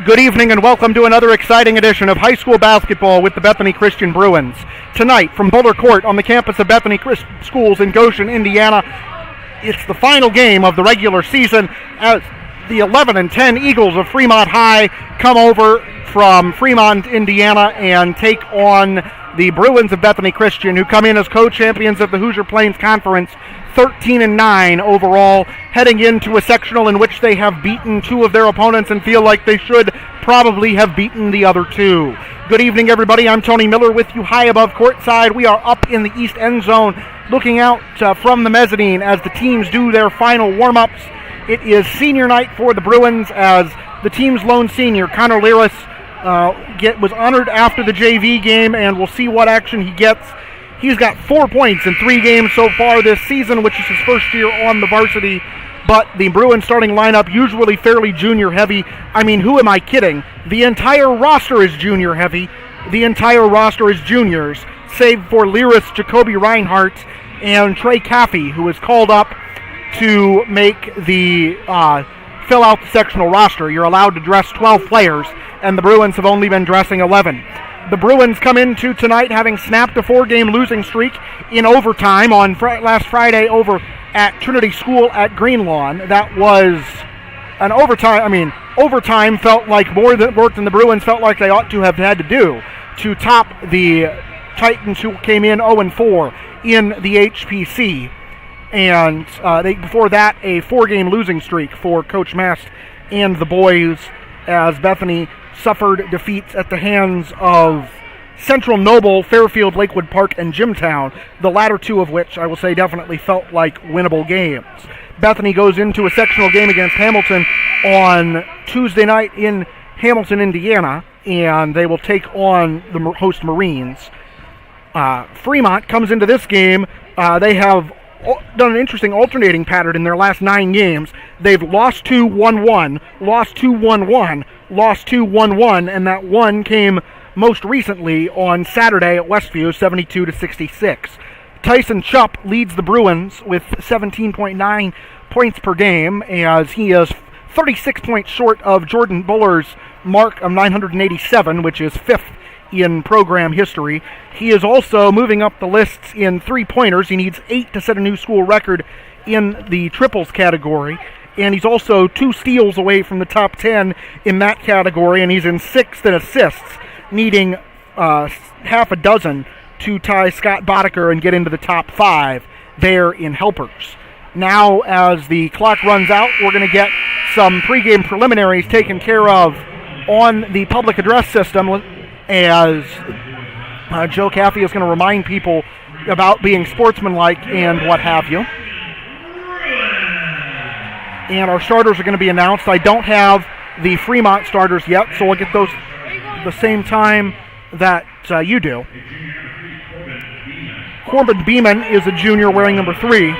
Good evening and welcome to another exciting edition of high school basketball with the Bethany Christian Bruins. Tonight from Boulder Court on the campus of Bethany Schools in Goshen, Indiana, it's the final game of the regular season as the 11-10 Eagles of Fremont High come over from Fremont, Indiana, and take on the Bruins of Bethany Christian, who come in as co-champions of the Hoosier Plains Conference, 13-9 overall, heading into a sectional in which they have beaten two of their opponents and feel like they should probably have beaten the other two. Good evening, everybody. I'm Tony Miller with you high above courtside. We are up in the east end zone looking out from the mezzanine as the teams do their final warm-ups. It is senior night for the Bruins as the team's lone senior, Connor Liris, was honored after the JV game, and we'll see what action he gets. He's got 4 points in 3 games so far this season, which is his first year on the varsity. But the Bruins starting lineup, usually fairly junior heavy. I mean, who am I kidding? The entire roster is junior heavy. The entire roster is juniors, save for Liris, Jacoby Reinhardt, and Trey Caffey, who is called up to make the fill out the sectional roster. You're allowed to dress 12 players, and the Bruins have only been dressing 11. The Bruins come into tonight having snapped a 4-game losing streak in overtime on last Friday over at Trinity School at Greenlawn. That was an overtime. Overtime felt like more work than the Bruins felt like they ought to have had to do to top the Titans, who came in 0-4 in the HPC. And before that, a 4-game losing streak for Coach Mast and the boys as Bethany suffered defeats at the hands of Central Noble, Fairfield, Lakewood Park, and Jimtown, the latter two of which I will say definitely felt like winnable games. Bethany goes into a sectional game against Hamilton on Tuesday night in Hamilton, Indiana, and they will take on the host Marines. Fremont comes into this game. They have done an interesting alternating pattern in their last 9 games. They've lost 2, won 1, lost 2, won 1, lost 2, won 1, and that one came most recently on Saturday at Westview, 72-66. Tyson Chupp leads the Bruins with 17.9 points per game, as he is 36 points short of Jordan Buller's mark of 987, which is 5th in program history. He is also moving up the lists in 3-pointers. He needs 8 to set a new school record in the triples category, and he's also 2 steals away from the top 10 in that category, and he's in 6th in assists, needing half a dozen to tie Scott Boddicker and get into the top 5 there in helpers. Now, as the clock runs out, we're going to get some pregame preliminaries taken care of on the public address system, as Joe Caffey is going to remind people about being sportsmanlike and what have you. And our starters are going to be announced. I don't have the Fremont starters yet, so I'll get those at the same time that you do. Corbin Beeman is a junior wearing number 3.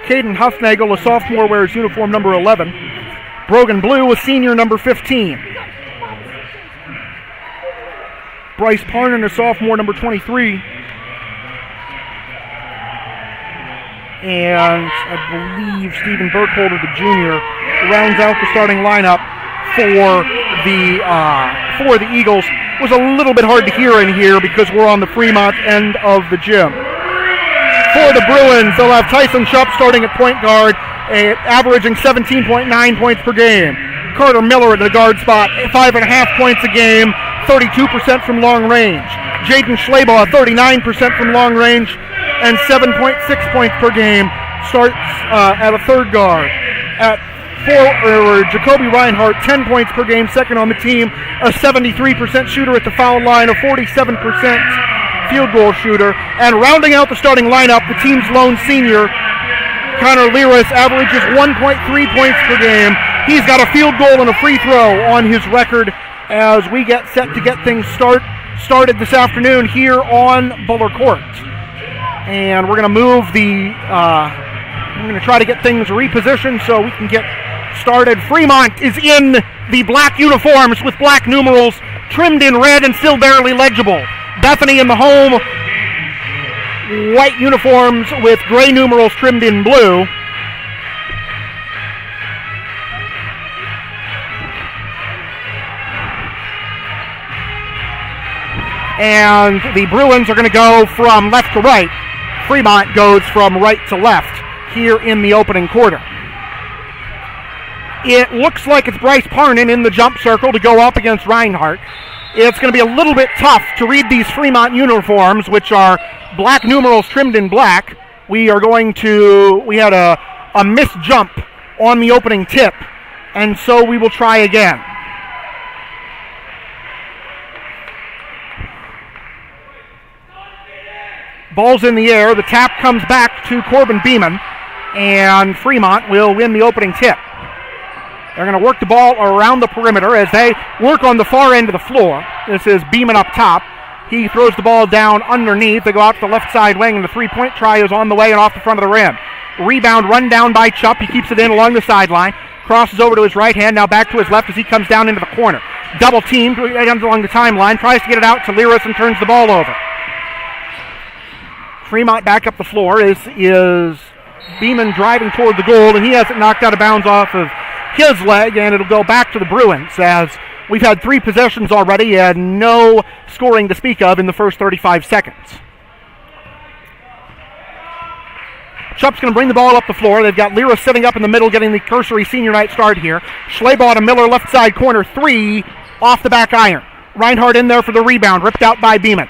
Caden Huffnagel, a sophomore, wears uniform number 11. Brogan Blue, a senior, number 15. Bryce Parnan, a sophomore, number 23. And I believe Stephen Burkholder, the junior, rounds out the starting lineup for the Eagles. It was a little bit hard to hear in here because we're on the Fremont end of the gym. For the Bruins, they'll have Tyson Chupp starting at point guard, averaging 17.9 points per game. Carter Miller at the guard spot, 5.5 points a game, 32% from long range. Jaden Schleybaugh, 39% from long range, and 7.6 points per game, starts at a third guard. At Jacoby Reinhardt, 10 points per game, second on the team, a 73% shooter at the foul line, a 47% field goal shooter. And rounding out the starting lineup, the team's lone senior, Connor Liris, averages 1.3 points per game. He's got a field goal and a free throw on his record as we get set to get things started this afternoon here on Boulder Court. And we're going to move we're going to try to get things repositioned so we can get started. Fremont is in the black uniforms with black numerals trimmed in red and still barely legible. Bethany in the home white uniforms with gray numerals trimmed in blue. And the Bruins are going to go from left to right. Fremont goes from right to left here in the opening quarter. It looks like it's Bryce Parnan in the jump circle to go up against Reinhardt. It's going to be a little bit tough to read these Fremont uniforms, which are black numerals trimmed in black. We had a missed jump on the opening tip, and so we will try again. Ball's in the air. The tap comes back to Corbin Beeman, and Fremont will win the opening tip. They're going to work the ball around the perimeter as they work on the far end of the floor. This is Beeman up top. He throws the ball down underneath. They go out to the left side wing, and the three-point try is on the way and off the front of the rim. Rebound run down by Chupp. He keeps it in along the sideline. Crosses over to his right hand, now back to his left as he comes down into the corner. Double teamed right along the timeline. Tries to get it out to Liris and turns the ball over. Fremont back up the floor is Beeman driving toward the goal, and he has it knocked out of bounds off of his leg, and it'll go back to the Bruins as we've had 3 possessions already and no scoring to speak of in the first 35 seconds. Chupp's going to bring the ball up the floor. They've got Liris sitting up in the middle, getting the cursory senior night start here. Schleybaugh to Miller, left side corner, 3, off the back iron. Reinhardt in there for the rebound, ripped out by Beeman.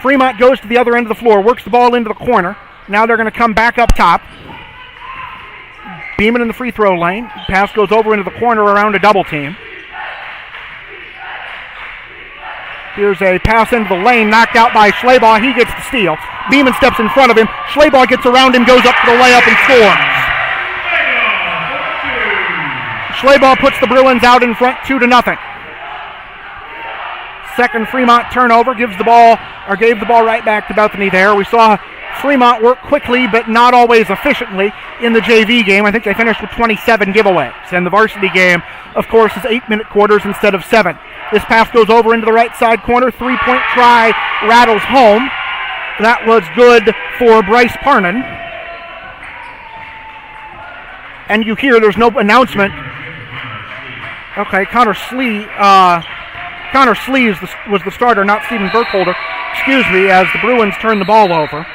Fremont goes to the other end of the floor, works the ball into the corner. Now they're going to come back up top. Beeman in the free throw lane. Pass goes over into the corner around a double team. Here's a pass into the lane, knocked out by Schleybaugh. He gets the steal. Beeman steps in front of him. Schleybaugh gets around him, goes up for the layup and scores. Schleybaugh puts the Bruins out in front 2-0. Second Fremont turnover, gave the ball right back to Bethany there. We saw Fremont work quickly but not always efficiently in the JV game. I think they finished with 27 giveaways. And the varsity game, of course, is 8-minute quarters instead of 7. This pass goes over into the right side corner. 3-point try rattles home. That was good for Bryce Parnan. And you hear there's no announcement. Okay, Connor Slee was the starter, not Stephen Burkholder. Excuse me, as the Bruins turn the ball over.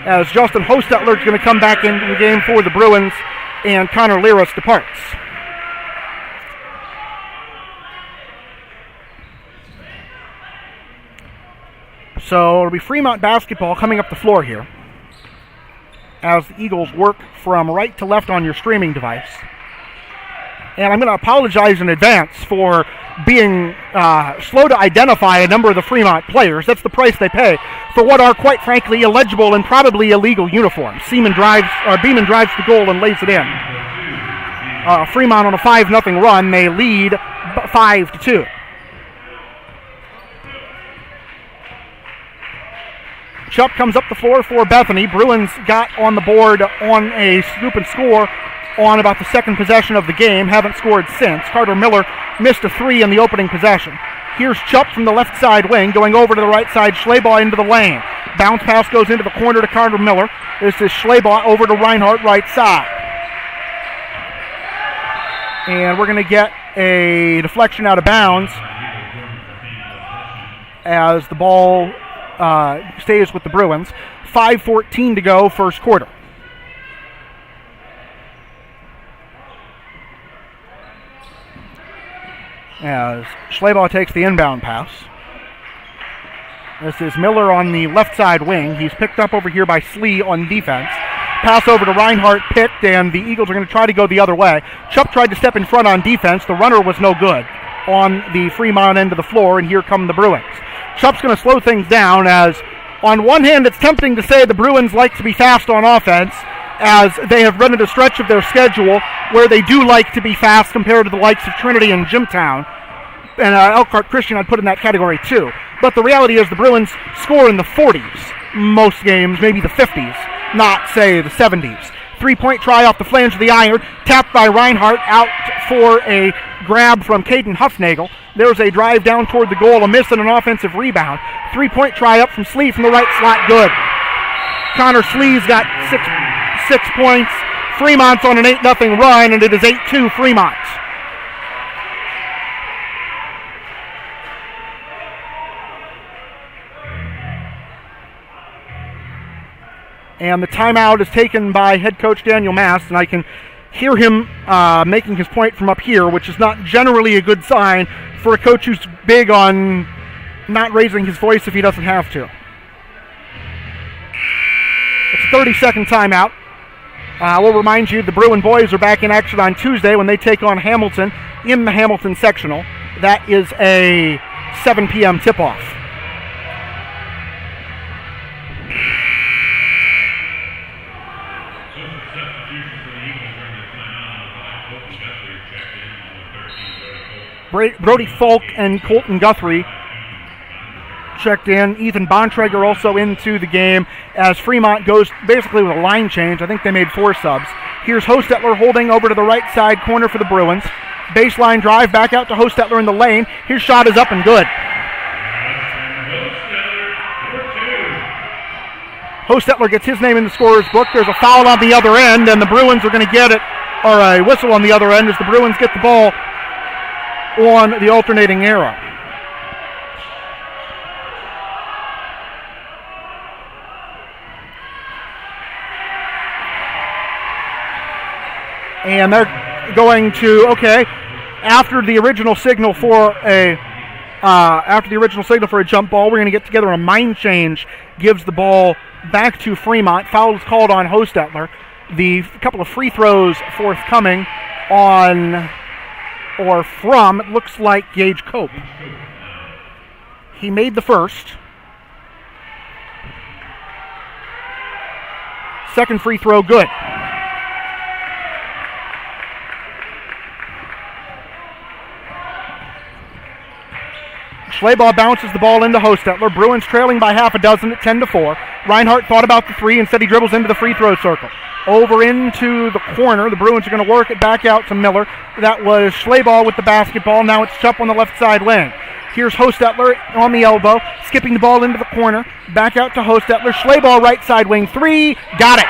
As Justin Hostetler is going to come back into the game for the Bruins, and Connor Liris departs. So it'll be Fremont basketball coming up the floor here as the Eagles work from right to left on your streaming device. And I'm going to apologize in advance for being slow to identify a number of the Fremont players. That's the price they pay for what are, quite frankly, illegible and probably illegal uniforms. Beeman drives the goal and lays it in. Fremont on a 5-0 run. They lead 5-2. Chupp comes up the floor for Bethany. Bruins got on the board on a scoop and score on about the second possession of the game. Haven't scored since. Carter Miller missed a 3 in the opening possession. Here's Chupp from the left side wing, going over to the right side. Schleybaugh into the lane. Bounce pass goes into the corner to Carter Miller. This is Schleybaugh over to Reinhardt, right side. And we're going to get a deflection out of bounds as the ball stays with the Bruins. 5:14 to go, first quarter. As Schleybaugh takes the inbound pass. This is Miller on the left side wing. He's picked up over here by Slee on defense. Pass over to Reinhardt, picked, and the Eagles are going to try to go the other way. Chupp tried to step in front on defense. The runner was no good on the Fremont end of the floor, and here come the Bruins. Chupp's going to slow things down as, on one hand, it's tempting to say the Bruins like to be fast on offense, as they have run into a stretch of their schedule where they do like to be fast compared to the likes of Trinity and Jimtown. And Elkhart Christian I'd put in that category too. But the reality is the Bruins score in the 40s most games, maybe the 50s, not, say, the 70s. 3-point try off the flange of the iron, tapped by Reinhardt, out for a grab from Caden Huffnagel. There's a drive down toward the goal, a miss and an offensive rebound. 3-point try up from Slee from the right slot, good. Connor Slee's got six points. Fremont's on an 8-0 run, and it is 8-2 Fremont. And the timeout is taken by head coach Daniel Mast, and I can hear him making his point from up here, which is not generally a good sign for a coach who's big on not raising his voice if he doesn't have to. It's a 30-second timeout. We'll remind you the Bruin boys are back in action on Tuesday when they take on Hamilton in the Hamilton sectional. That is a 7 p.m. tip-off. Brody Falk and Colton Guthrie checked in. Ethan Bontrager also into the game as Fremont goes basically with a line change. I think they made 4 subs. Here's Hostetler holding over to the right side corner for the Bruins. Baseline drive back out to Hostetler in the lane. His shot is up and good. Hostetler gets his name in the scorer's book. There's a foul on the other end, and the Bruins are going to get it, or a whistle on the other end as the Bruins get the ball on the alternating arrow. And they're going to, after the original signal for a jump ball, we're going to get together a mind change, gives the ball back to Fremont. Foul is called on Hostetler. The couple of free throws forthcoming on or from, it looks like, Gage Cope. He made the first. Second free throw, good. Schleybaugh bounces the ball into Hostetler. Bruins trailing by half a dozen at 10-4. Reinhardt thought about the three. Instead, he dribbles into the free throw circle. Over into the corner. The Bruins are going to work it back out to Miller. That was Schleybaugh with the basketball. Now it's Chupp on the left side wing. Here's Hostetler on the elbow, skipping the ball into the corner. Back out to Hostetler. Schleybaugh right side wing. 3. Got it.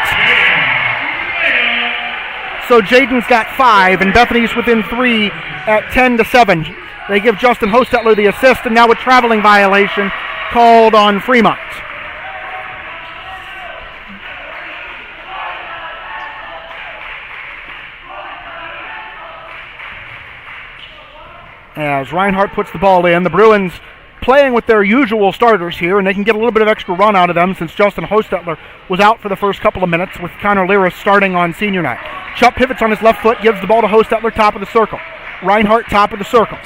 So Jaden's got 5, and Bethany's within 3 at 10-7. They give Justin Hostetler the assist, and now a traveling violation called on Fremont. As Reinhardt puts the ball in, the Bruins playing with their usual starters here, and they can get a little bit of extra run out of them since Justin Hostetler was out for the first couple of minutes with Connor Lira starting on senior night. Chupp pivots on his left foot, gives the ball to Hostetler, top of the circle. Reinhardt, top of the circle.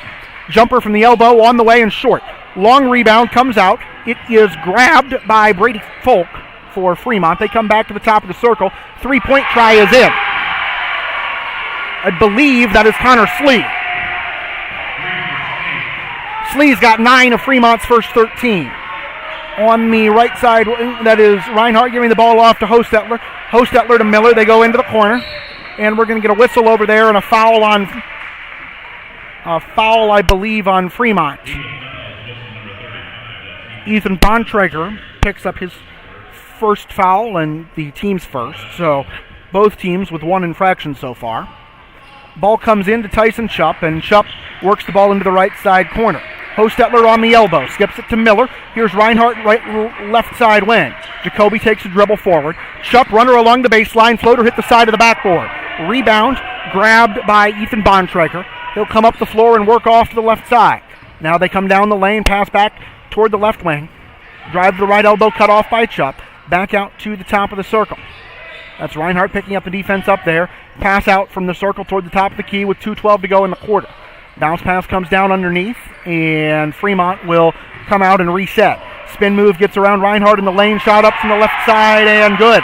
Jumper from the elbow on the way and short. Long rebound comes out. It is grabbed by Brady Folk for Fremont. They come back to the top of the circle. 3-point try is in. I believe that is Connor Slee. Slee's got 9 of Fremont's first 13. On the right side, that is Reinhardt giving the ball off to Hostetler. Hostetler to Miller. They go into the corner. And we're going to get a whistle over there and a foul, I believe, on Fremont. Ethan Bontrager picks up his first foul and the team's first. So both teams with 1 infraction so far. Ball comes in to Tyson Chupp, and Chupp works the ball into the right side corner. Hostetler on the elbow, skips it to Miller. Here's Reinhardt, left side wing. Jacoby takes a dribble forward. Chupp, runner along the baseline, floater hit the side of the backboard. Rebound, grabbed by Ethan Bontrager. He'll come up the floor and work off to the left side. Now they come down the lane, pass back toward the left wing. Drive to the right elbow, cut off by Chupp. Back out to the top of the circle. That's Reinhardt picking up the defense up there. Pass out from the circle toward the top of the key with 2:12 to go in the quarter. Bounce pass comes down underneath, and Fremont will come out and reset. Spin move gets around Reinhardt in the lane, shot up from the left side, and good.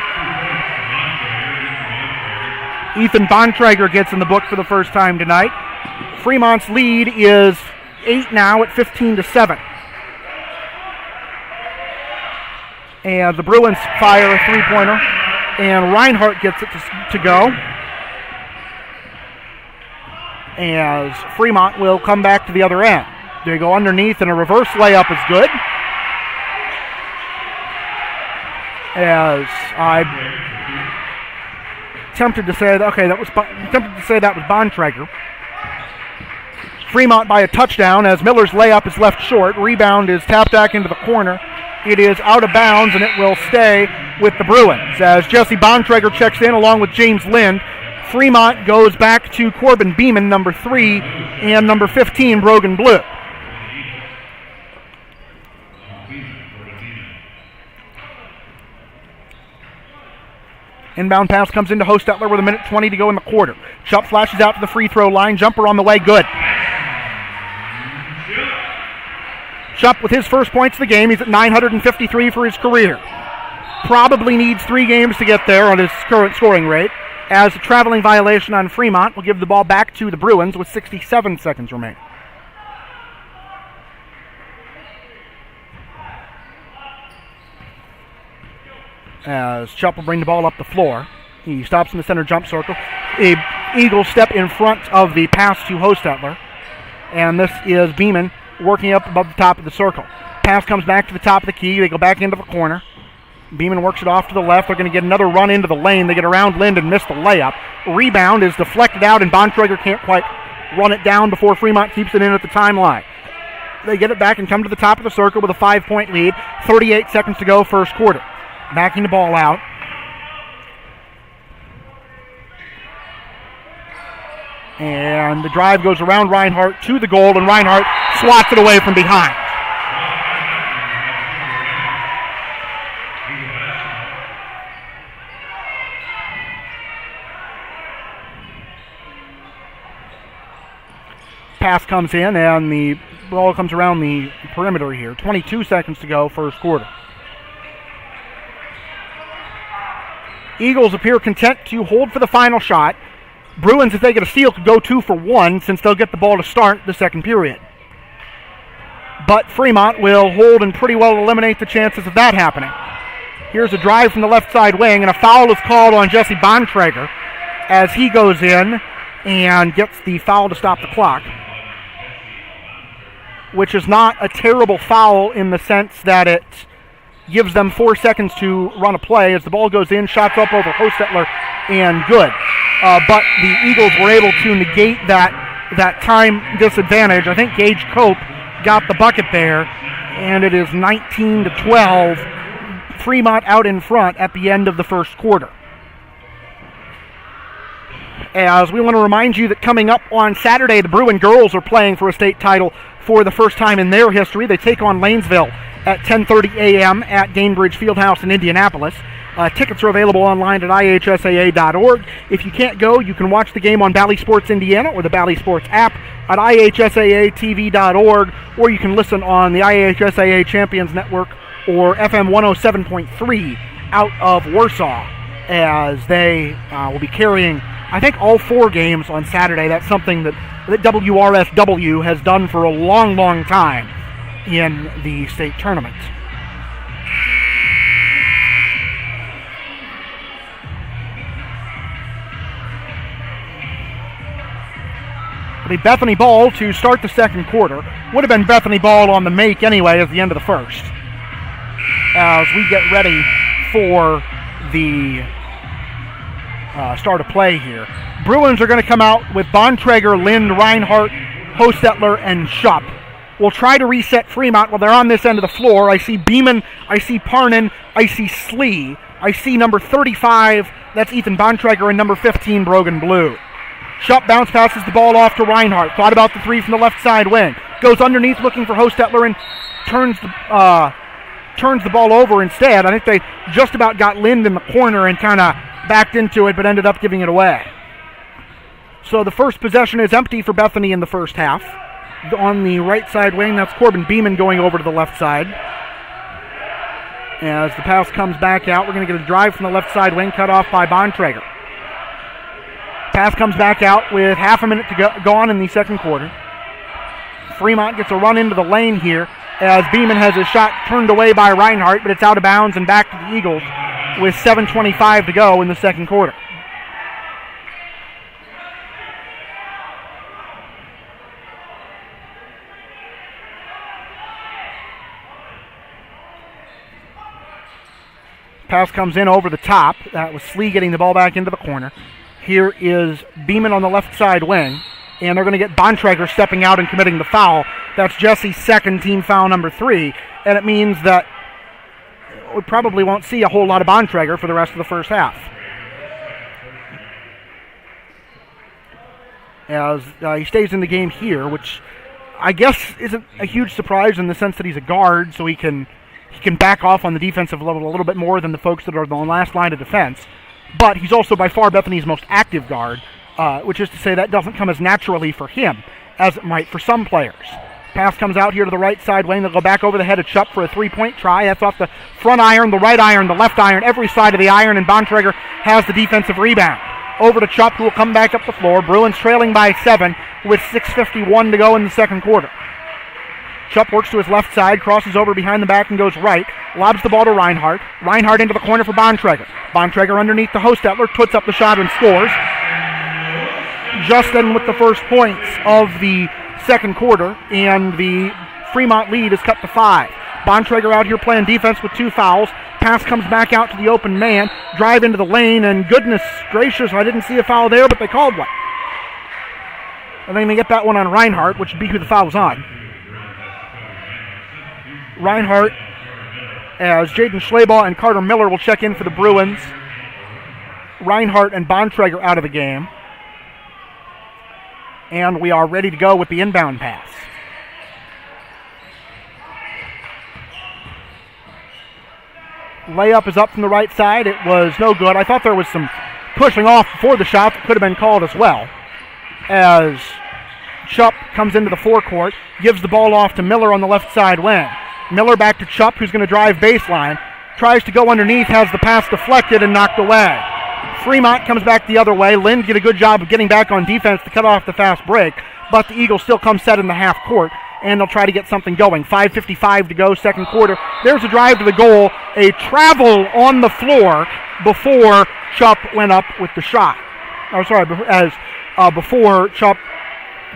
Ethan Bontrager gets in the book for the first time tonight. Fremont's lead is 8 now at 15-7. And the Bruins fire a three-pointer, and Reinhardt gets it to go. As Fremont will come back to the other end. They go underneath, and a reverse layup is good. As I tempted to say that was Bontrager. Fremont by a touchdown as Miller's layup is left short. Rebound is tapped back into the corner. It is out of bounds, and it will stay with the Bruins. As Jesse Bontrager checks in along with James Lind, Fremont goes back to Corbin Beeman, number 3, and number 15, Brogan Blue. Inbound pass comes into Hostetler with 1:20 to go in the quarter. Shupp flashes out to the free throw line. Jumper on the way, good. Shupp with his first points of the game. He's at 953 for his career. Probably needs 3 games to get there on his current scoring rate, as a traveling violation on Fremont will give the ball back to the Bruins with 67 seconds remaining. As Shupp will bring the ball up the floor. He stops in the center jump circle. A Eagle step in front of the pass to Hostetler. And this is Beeman working up above the top of the circle. Pass comes back to the top of the key. They go back into the corner. Beeman works it off to the left. They're going to get another run into the lane. They get around Lind and miss the layup. Rebound is deflected out, and Bontrager can't quite run it down before Fremont keeps it in at the timeline. They get it back and come to the top of the circle with a 5-point lead. 38 seconds to go, first quarter. Backing the ball out. And the drive goes around Reinhardt to the goal, and Reinhardt swats it away from behind. Pass comes in, and the ball comes around the perimeter here. 22 seconds to go, first quarter. Eagles appear content to hold for the final shot. Bruins, if they get a steal, could go 2 for 1 since they'll get the ball to start the second period. But Fremont will hold and pretty well eliminate the chances of that happening. Here's a drive from the left side wing, and a foul is called on Jesse Bontrager as he goes in and gets the foul to stop the clock, which is not a terrible foul in the sense that it gives them 4 seconds to run a play. As the ball goes in, shots up over Hostetler, and good. But the Eagles were able to negate that time disadvantage. I think Gage Cope got the bucket there, and it is 19-12. Fremont out in front at the end of the first quarter. As we want to remind you that coming up on Saturday, the Bruin girls are playing for a state title for the first time in their history. They take on Lanesville at 10:30 a.m. at Gainbridge Fieldhouse in Indianapolis. Tickets are available online at ihsaa.org. If you can't go, you can watch the game on Bally Sports Indiana or the Bally Sports app at ihsaatv.org, or you can listen on the IHSAA Champions Network or FM 107.3 out of Warsaw, as they will be carrying, I think, all 4 games on Saturday. That's something that WRSW has done for a long, long time in the state tournament. The Bethany ball to start the second quarter. Would have been Bethany ball on the make anyway at the end of the first. As we get ready for the start of play here. Bruins are going to come out with Bontrager, Lind, Reinhardt, Hostetler, and Shupp. We'll try to reset Fremont while they're on this end of the floor. I see Beeman, I see Parnan, I see Slee, I see number 35, that's Ethan Bontrager, and number 15, Brogan Blue. Shupp bounce passes the ball off to Reinhardt. Thought about the 3 from the left side wing. Goes underneath looking for Hostetler and turns the ball over instead. I think they just about got Lind in the corner and kind of backed into it, but ended up giving it away. So the first possession is empty for Bethany in the first half. On the right side wing, that's Corbin Beeman going over to the left side. As the pass comes back out, we're going to get a drive from the left side wing, cut off by Bontrager. Pass comes back out with half a minute to go on in the second quarter. Fremont gets a run into the lane here as Beeman has his shot turned away by Reinhardt, but it's out of bounds and back to the Eagles with 7:25 to go in the second quarter. Pass comes in over the top. That was Slee getting the ball back into the corner. Here is Beeman on the left side wing, and they're going to get Bontrager stepping out and committing the foul. That's Jesse's second, team foul number 3, and it means that we probably won't see a whole lot of Bontrager for the rest of the first half. As he stays in the game here, which I guess isn't a huge surprise in the sense that he's a guard, so he can back off on the defensive level a little bit more than the folks that are on the last line of defense. But he's also by far Bethany's most active guard, which is to say that doesn't come as naturally for him as it might for some players. Pass comes out here to the right side lane. They'll go back over the head of Chupp for a three-point try. That's off the front iron, the right iron, the left iron, every side of the iron, and Bontrager has the defensive rebound. Over to Chupp, who will come back up the floor. Bruins trailing by 7 with 6:51 to go in the second quarter. Chupp works to his left side, crosses over behind the back and goes right. Lobs the ball to Reinhardt. Reinhardt into the corner for Bontrager. Bontrager underneath the Hostetler, puts up the shot and scores. Justin with the first points of the second quarter, and the Fremont lead is cut to 5. Bontrager out here playing defense with 2 fouls. Pass comes back out to the open man. Drive into the lane, and goodness gracious, I didn't see a foul there, but they called one. And then they get that one on Reinhardt, which would be who the foul was on. Reinhardt, as Jaden Schleybaugh and Carter Miller will check in for the Bruins. Reinhardt and Bontrager out of the game. And we are ready to go with the inbound pass. Layup is up from the right side. It was no good. I thought there was some pushing off before the shot that could have been called as well. As Chupp comes into the forecourt, gives the ball off to Miller on the left side wing. Miller back to Chupp, who's going to drive baseline. Tries to go underneath, has the pass deflected and knocked away. Fremont comes back the other way. Lynn did a good job of getting back on defense to cut off the fast break, but the Eagles still come set in the half court, and they'll try to get something going. 5:55 to go, second quarter. There's a drive to the goal, a travel on the floor before Chupp went up with the shot. Before Chupp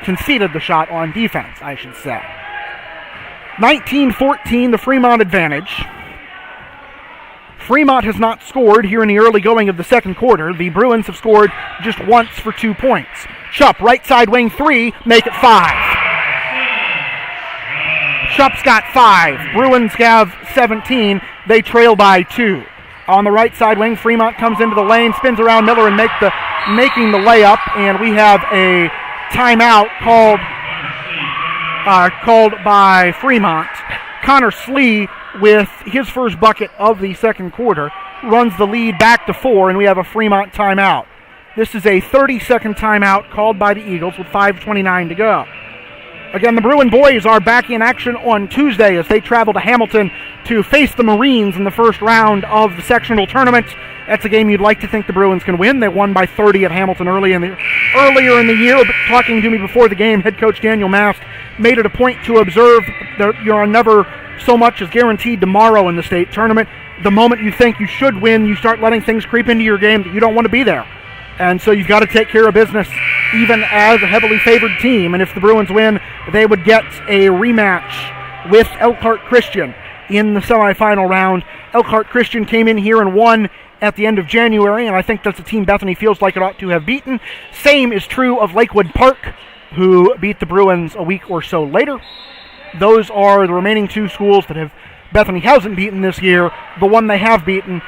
conceded the shot on defense, I should say. 19-14, the Fremont advantage. Fremont has not scored here in the early going of the second quarter. The Bruins have scored just once for 2 points. Chupp, right side wing 3, make it 5. Chupp's got 5. Bruins have 17. They trail by 2. On the right side wing, Fremont comes into the lane, spins around Miller and making the layup, and we have a timeout called by Fremont. Connor Slee, with his first bucket of the second quarter, runs the lead back to 4, and we have a Fremont timeout. This is a 30-second timeout called by the Eagles with 5:29 to go. Again, the Bruin boys are back in action on Tuesday as they travel to Hamilton to face the Marines in the first round of the sectional tournament. That's a game you'd like to think the Bruins can win. They won by 30 at Hamilton earlier in the year. But talking to me before the game, head coach Daniel Mast made it a point to observe that you are never so much as guaranteed tomorrow in the state tournament. The moment you think you should win, you start letting things creep into your game that you don't want to be there. And so you've got to take care of business even as a heavily favored team. And if the Bruins win, they would get a rematch with Elkhart Christian in the semifinal round. Elkhart Christian came in here and won at the end of January, and I think that's a team Bethany feels like it ought to have beaten. Same is true of Lakewood Park, who beat the Bruins a week or so later. Those are the remaining 2 schools that Bethany hasn't beaten this year. The one they have beaten,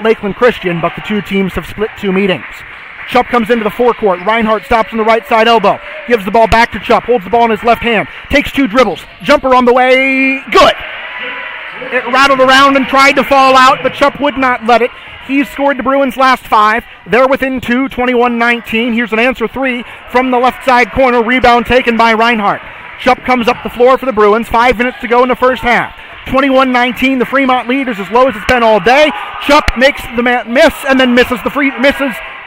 Lakeland Christian, but the 2 teams have split 2 meetings. Chupp comes into the forecourt. Reinhardt stops on the right side elbow. Gives the ball back to Chupp. Holds the ball in his left hand. Takes 2 dribbles. Jumper on the way. Good. It rattled around and tried to fall out, but Chupp would not let it. He's scored the Bruins' last 5. They're within 2, 21-19. Here's an answer 3 from the left side corner. Rebound taken by Reinhardt. Chupp comes up the floor for the Bruins. 5 minutes to go in the first half. 21-19, the Fremont lead is as low as it's been all day. Chupp makes the miss and then misses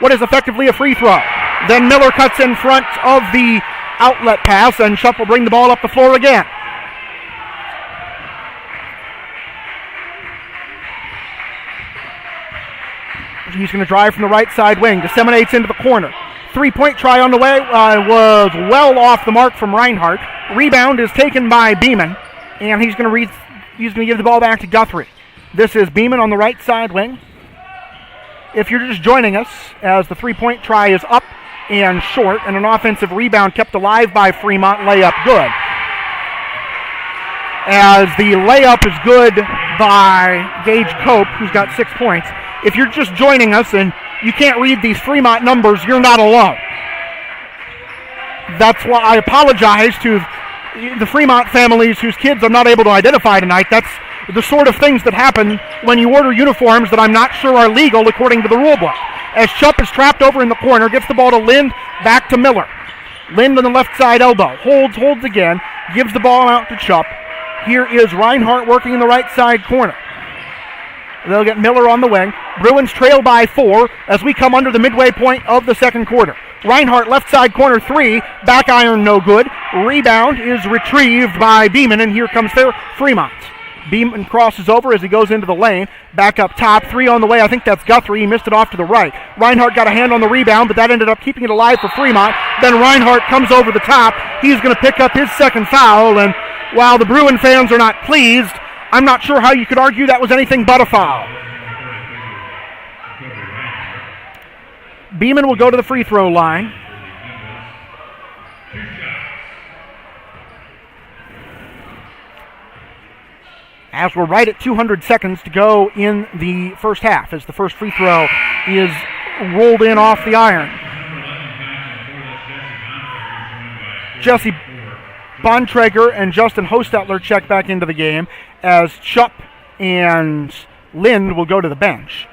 what is effectively a free throw. Then Miller cuts in front of the outlet pass, and Chupp will bring the ball up the floor again. He's going to drive from the right side wing, disseminates into the corner. 3-point try on the way, was well off the mark from Reinhardt. Rebound is taken by Beeman, and he's going to give the ball back to Guthrie. This is Beeman on the right side wing. If you're just joining us, as the 3-point try is up and short, and an offensive rebound kept alive by Fremont, layup good. as the layup is good by Gage Cope, who's got 6 points. If you're just joining us and you can't read these Fremont numbers, you're not alone. That's why I apologize to the Fremont families whose kids I'm not able to identify tonight. That's the sort of things that happen when you order uniforms that I'm not sure are legal according to the rule book. As Chupp is trapped over in the corner, gets the ball to Lind, back to Miller. Lind on the left side elbow, holds again, gives the ball out to Chupp. Here is Reinhardt working in the right side corner. They'll get Miller on the wing. Bruins trail by 4 as we come under the midway point of the second quarter. Reinhardt left side corner 3, back iron no good. Rebound is retrieved by Beeman, and here comes their Fremont. Beeman crosses over as he goes into the lane. Back up top, 3 on the way. I think that's Guthrie. He missed it off to the right. Reinhardt got a hand on the rebound, but that ended up keeping it alive for Fremont. Then Reinhardt comes over the top. He's going to pick up his second foul, and while the Bruin fans are not pleased, I'm not sure how you could argue that was anything but a foul. Beeman will go to the free throw line. As we're right at 200 seconds to go in the first half, as the first free throw is rolled in off the iron. Jesse Bontrager and Justin Hostetler check back into the game, as Chupp and Lind will go to the bench.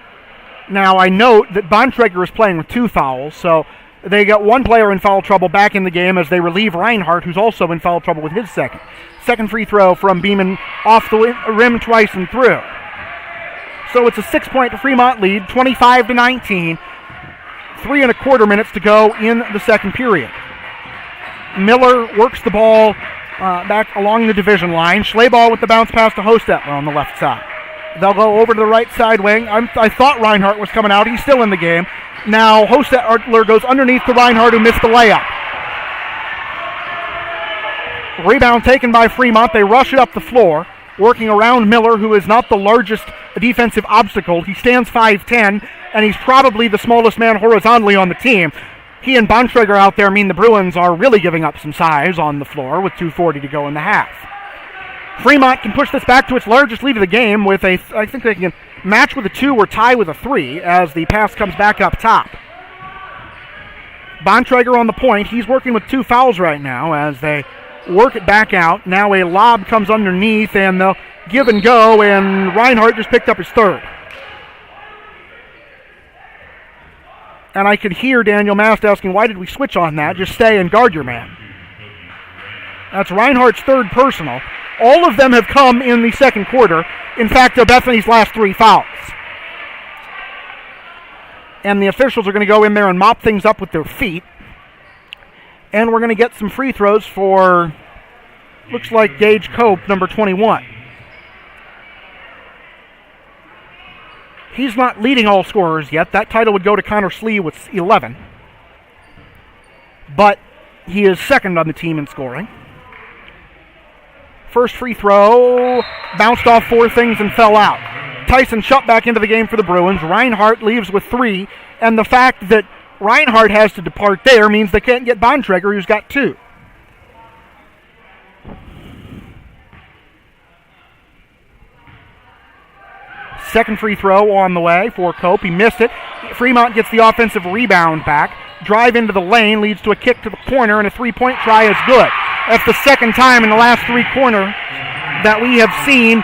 Now, I note that Bontrager is playing with 2 fouls, so they got one player in foul trouble back in the game as they relieve Reinhardt, who's also in foul trouble with his second. Second free throw from Beeman off the rim twice and through. So it's a 6-point Fremont lead, 25-19. 3.25 minutes to go in the second period. Miller works the ball back along the division line. Schleybaugh with the bounce pass to Hostetler on the left side. They'll go over to the right side wing. I thought Reinhardt was coming out. He's still in the game. Now Hostetler goes underneath to Reinhardt, who missed the layup. Rebound taken by Fremont. They rush it up the floor, working around Miller, who is not the largest defensive obstacle. He stands 5'10", and he's probably the smallest man horizontally on the team. He and Bontrager out there mean the Bruins are really giving up some size on the floor with 2:40 to go in the half. Fremont can push this back to its largest lead of the game with I think they can match with a 2 or tie with a 3 as the pass comes back up top. Bontrager on the point. He's working with 2 fouls right now as they work it back out. Now a lob comes underneath, and they'll give and go, and Reinhardt just picked up his third. And I could hear Daniel Mast asking, why did we switch on that? Just stay and guard your man. That's Reinhardt's third personal. All of them have come in the second quarter. In fact, they're Bethany's last 3 fouls. And the officials are going to go in there and mop things up with their feet. And we're going to get some free throws for, looks like Gage Cope, number 21. He's not leading all scorers yet. That title would go to Connor Slee with 11. But he is second on the team in scoring. First free throw, bounced off 4 things and fell out. Tyson Chupp back into the game for the Bruins. Reinhardt leaves with 3, and the fact that Reinhardt has to depart there means they can't get Bontrager, who's got 2. Second free throw on the way for Cope. He missed it. Fremont gets the offensive rebound back. Drive into the lane leads to a kick to the corner, and a 3-point try is good. That's the second time in the last 3 quarters that we have seen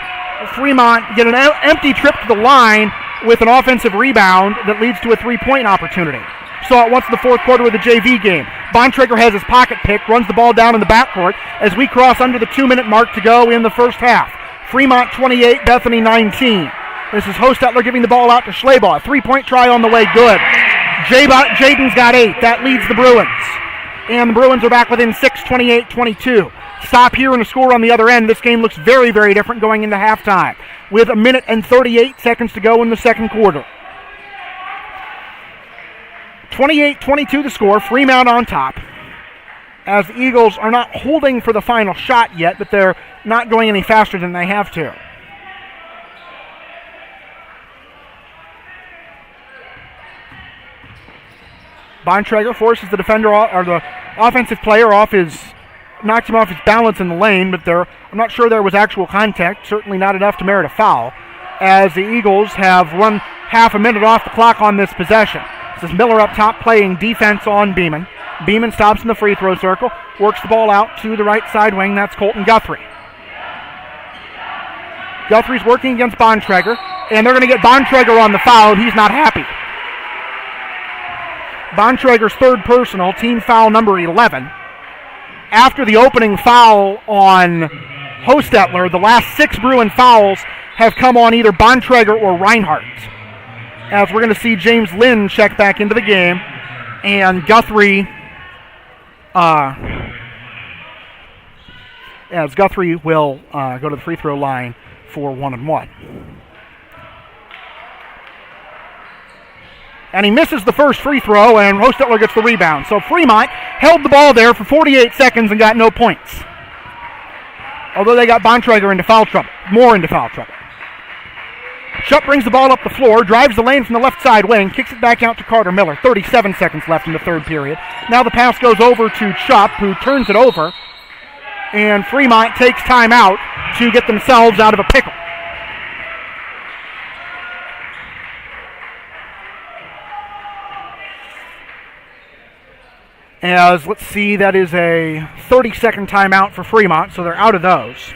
Fremont get an empty trip to the line with an offensive rebound that leads to a 3-point opportunity. Saw it once in the fourth quarter of the JV game. Bontrager has his pocket picked, runs the ball down in the backcourt as we cross under the 2-minute mark to go in the first half. Fremont 28, Bethany 19. This is Hostetler giving the ball out to Schleybaugh. 3-point try on the way, good. Jaden's got 8. That leads the Bruins. And the Bruins are back within 6, 28-22. Stop here and a score on the other end. This game looks very, very different going into halftime with 1 minute and 38 seconds to go in the second quarter. 28-22 the score. Fremont on top. As the Eagles are not holding for the final shot yet, but they're not going any faster than they have to. Bontrager forces the defender or the offensive player off his knocked him off his balance in the lane, but I'm not sure there was actual contact, certainly not enough to merit a foul, as the Eagles have run half a minute off the clock on this possession. This is Miller up top playing defense on Beeman. Beeman stops in the free throw circle, works the ball out to the right side wing. That's Colton Guthrie. Guthrie's working against Bontrager, and they're going to get Bontrager on the foul, and he's not happy. Bontrager's third personal, team foul number 11. After the opening foul on Hostetler, the last 6 Bruin fouls have come on either Bontrager or Reinhardt. As we're going to see James Lynn check back into the game, and Guthrie, as Guthrie will go to the free throw line for 1-1. And he misses the first free throw, and Hostetler gets the rebound. So Fremont held the ball there for 48 seconds and got no points. Although they got Bontrager into foul trouble, more into foul trouble. Shupp brings the ball up the floor, drives the lane from the left side wing, kicks it back out to Carter Miller. 37 seconds left in the third period. Now the pass goes over to Shupp, who turns it over, and Fremont takes time out to get themselves out of a pickle. As, let's see, that is a 30-second timeout for Fremont, so they're out of those.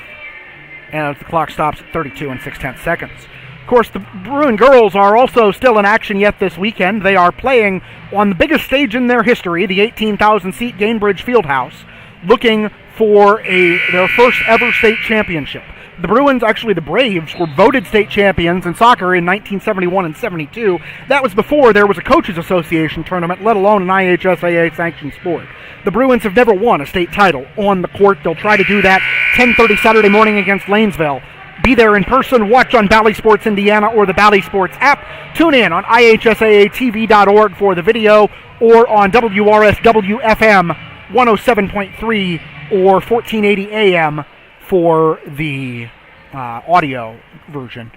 And the clock stops at 32 and 6/10 seconds. Of course, the Bruin girls are also still in action yet this weekend. They are playing on the biggest stage in their history, the 18,000-seat Gainbridge Fieldhouse, looking for their first ever state championship. The Bruins, actually the Braves, were voted state champions in soccer in 1971 and 72. That was before there was a Coaches Association tournament, let alone an IHSAA-sanctioned sport. The Bruins have never won a state title on the court. They'll try to do that 10:30 Saturday morning against Lanesville. Be there in person, watch on Bally Sports Indiana or the Bally Sports app. Tune in on IHSAATV.org for the video or on WRSW-FM 107.3 or 1480 AM for the audio version,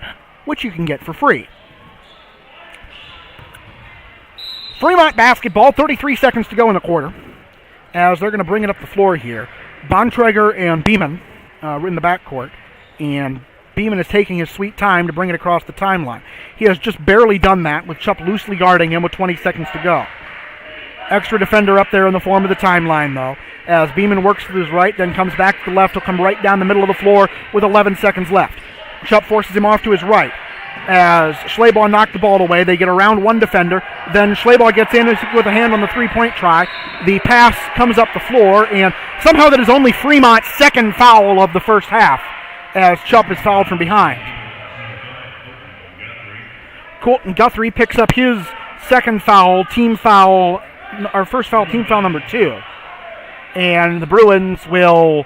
which you can get for free. Fremont basketball, 33 seconds to go in the quarter, as they're going to bring it up the floor here. Bontrager and Beeman in the backcourt, and Beeman is taking his sweet time to bring it across the timeline. He has just barely done that, with Shupp loosely guarding him with 20 seconds to go. Extra defender up there in the form of the timeline, though, as Beeman works to his right, then comes back to the left. He'll come right down the middle of the floor with 11 seconds left. Shupp forces him off to his right. As Schleybaugh knocked the ball away, they get around one defender. Then Schleybaugh gets in with a hand on the three-point try. The pass comes up the floor, and somehow that is only Fremont's second foul of the first half, as Shupp is fouled from behind. Colton Guthrie picks up his second foul, team foul number 2. And the Bruins will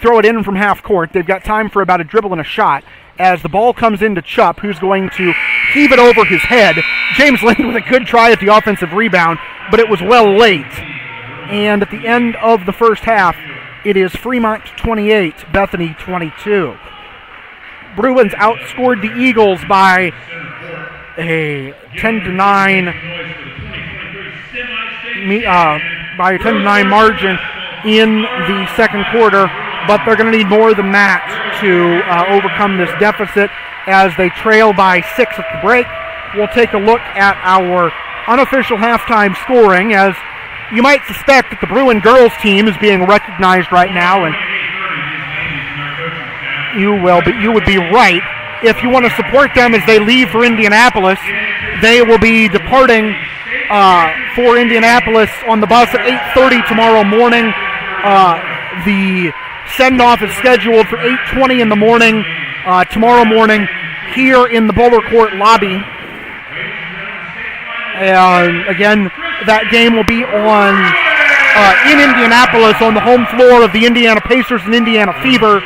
throw it in from half court. They've got time for about a dribble and a shot as the ball comes into Shupp, who's going to heave it over his head. James Lynn with a good try at the offensive rebound, but it was well late. And at the end of the first half, it is Fremont 28, Bethany 22. Bruins outscored the Eagles by a 10-9 margin in the second quarter, but they're going to need more than that to overcome this deficit as they trail by 6 at the break. We'll take a look at our unofficial halftime scoring, as you might suspect that the Bruin girls team is being recognized right now, and you would be right. If you want to support them as they leave for Indianapolis, they will be departing for Indianapolis on the bus at 8:30 tomorrow morning. The send-off is scheduled for 8:20 in the morning tomorrow morning here in the Boulder Court lobby. And again, that game will be on in Indianapolis on the home floor of the Indiana Pacers and Indiana Fever.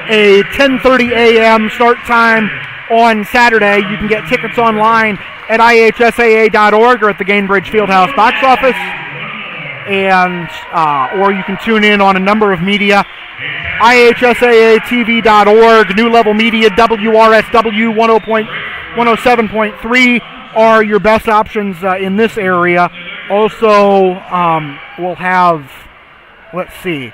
A 10:30 a.m. start time on Saturday. You can get tickets online at IHSAA.org or at the Gainbridge Fieldhouse box office. And or you can tune in on a number of media. IHSAATV.org, New Level Media, WRSW 107.3 are your best options in this area. Also, we'll have, let's see,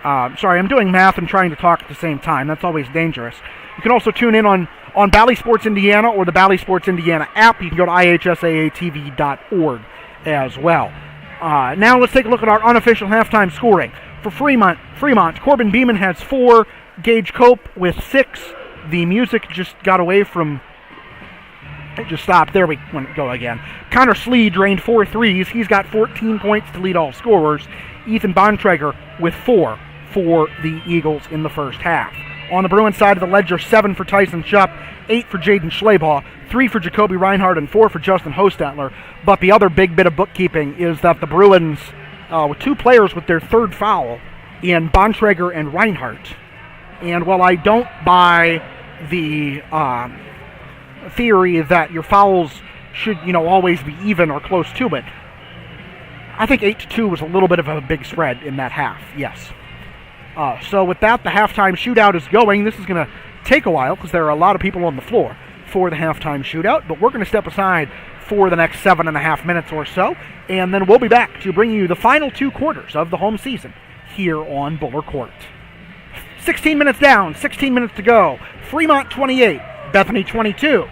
Sorry, I'm doing math and trying to talk at the same time. That's always dangerous. You can also tune in on Bally Sports Indiana or the Bally Sports Indiana app. You can go to ihsaatv.org as well. Now let's take a look at our unofficial halftime scoring. For Fremont, Corbin Beeman has 4, Gage Cope with 6. The music just got away from... It just stopped. There we go again. Connor Slee drained 4 threes. He's got 14 points to lead all scorers. Ethan Bontrager with 4 for the Eagles in the first half. On the Bruins side of the ledger, 7 for Tyson Shupp, 8 for Jaden Schleybaugh, 3 for Jacoby Reinhardt, and 4 for Justin Hostetler. But the other big bit of bookkeeping is that the Bruins, with 2 players with their third foul in Bontrager and Reinhardt. And while I don't buy the theory that your fouls should, always be even or close to it, I think 8-2 was a little bit of a big spread in that half, yes. So with that, the halftime shootout is going. This is going to take a while because there are a lot of people on the floor for the halftime shootout, but we're going to step aside for the next 7.5 minutes or so, and then we'll be back to bring you the final 2 quarters of the home season here on Buller Court. 16 minutes down, 16 minutes to go. Fremont 28, Bethany 22.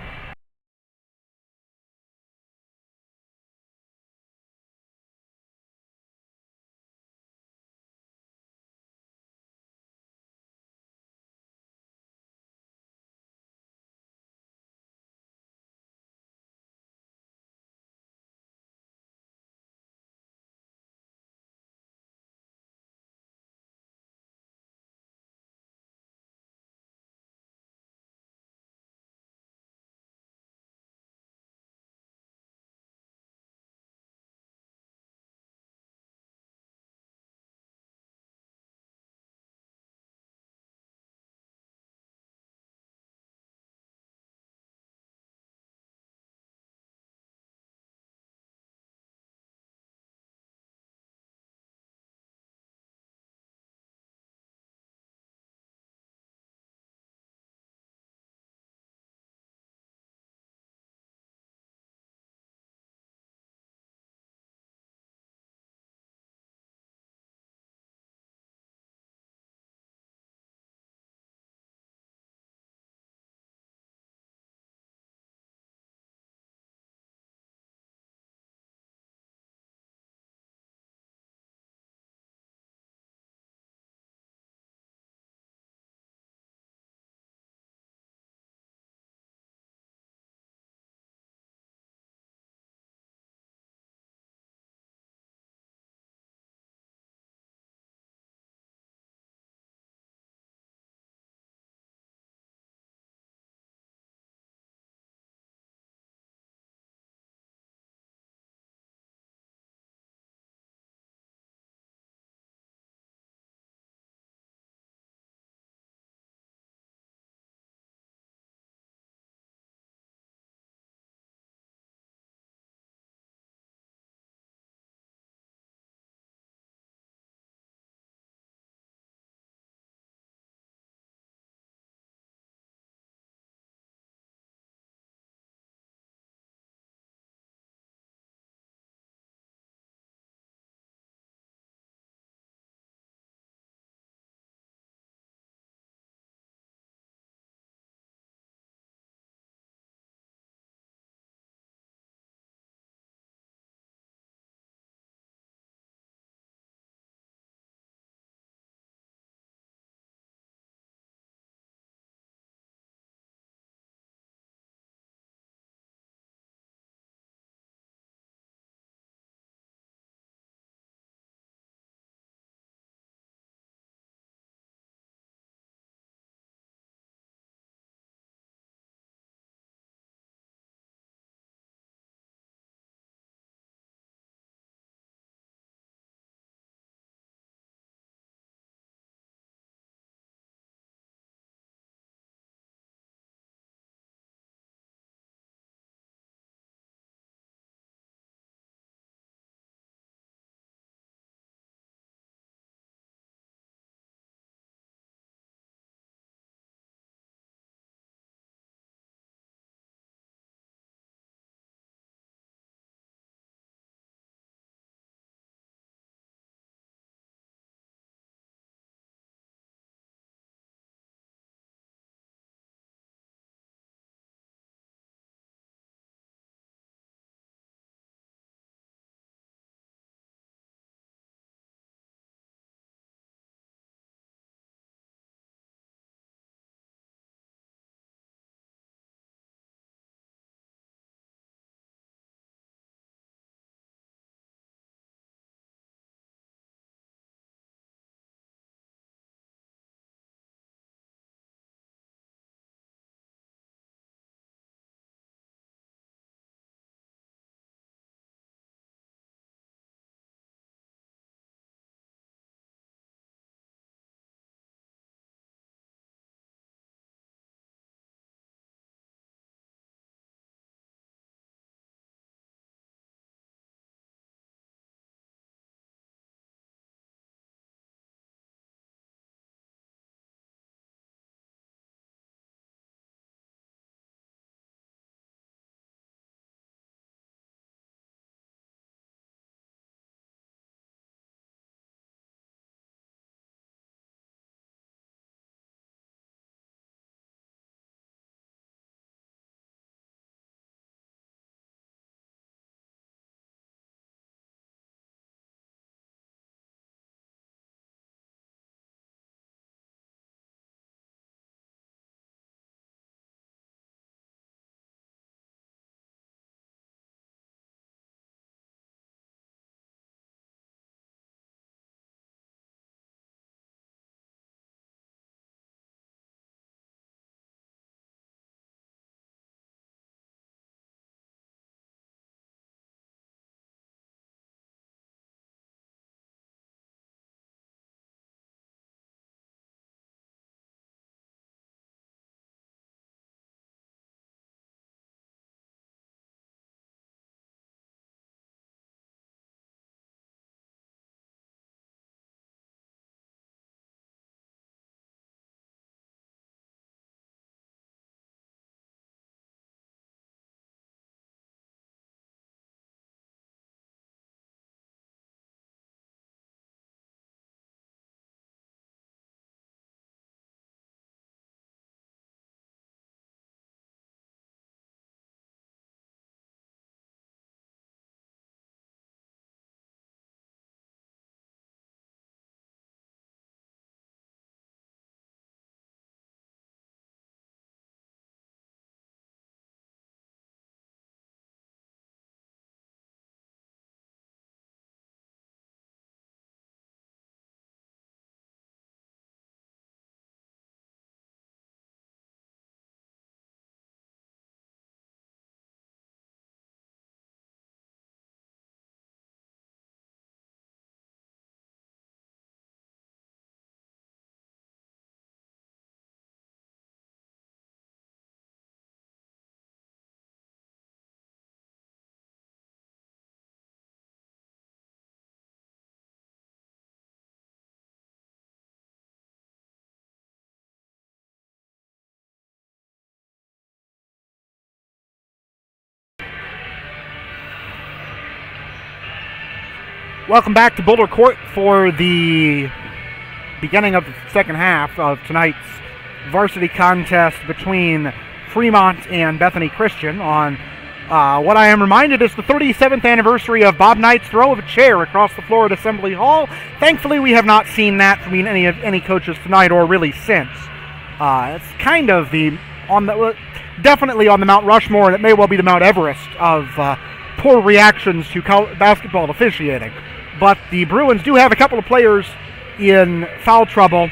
Welcome back to Boulder Court for the beginning of the second half of tonight's varsity contest between Fremont and Bethany Christian on what I am reminded is the 37th anniversary of Bob Knight's throw of a chair across the floor at Assembly Hall. Thankfully, we have not seen that from any coaches tonight or really since. It's kind of definitely on the Mount Rushmore, and it may well be the Mount Everest of poor reactions to basketball officiating. But the Bruins do have a couple of players in foul trouble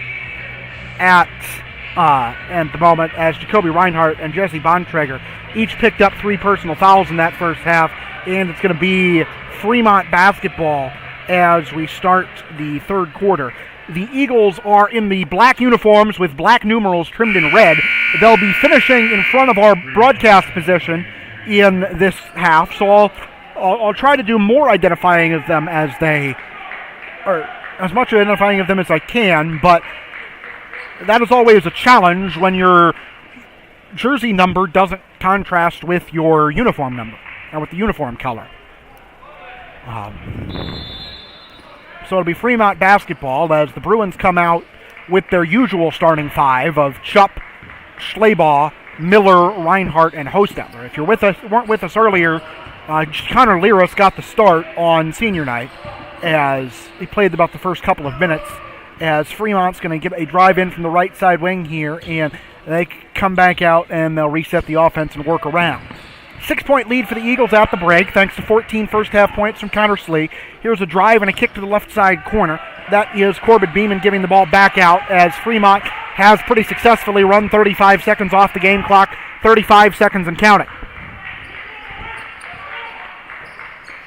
at the moment, as Jacoby Reinhardt and Jesse Bontrager each picked up 3 personal fouls in that first half, and it's going to be Fremont basketball as we start the third quarter. The Eagles are in the black uniforms with black numerals trimmed in red. They'll be finishing in front of our broadcast position in this half, so I'll try to do more identifying of them as much identifying of them as I can, but that is always a challenge when your jersey number doesn't contrast with your uniform number, or with the uniform color. So it'll be Fremont basketball as the Bruins come out with their usual starting 5 of Chupp, Schleybaugh, Miller, Reinhardt, and Hostetler. If you weren't with us earlier, Connor Liras got the start on senior night as he played about the first couple of minutes, as Fremont's going to get a drive in from the right side wing here, and they come back out and they'll reset the offense and work around. 6-point lead for the Eagles at the break, thanks to 14 first-half points from Connor Slee. Here's a drive and a kick to the left side corner. That is Corbett Beeman giving the ball back out as Fremont has pretty successfully run 35 seconds off the game clock, 35 seconds and counting.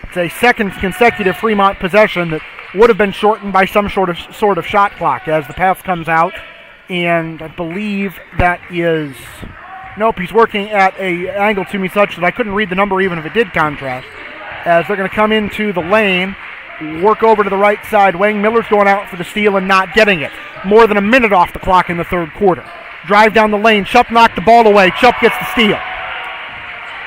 It's a second consecutive Fremont possession that would have been shortened by some sort of shot clock as the pass comes out, and I believe that is... Nope, he's working at an angle to me such that I couldn't read the number even if it did contrast. As they're going to come into the lane, work over to the right side wing. Miller's going out for the steal and not getting it. More than a minute off the clock in the third quarter. Drive down the lane. Chupp knocked the ball away. Chupp gets the steal.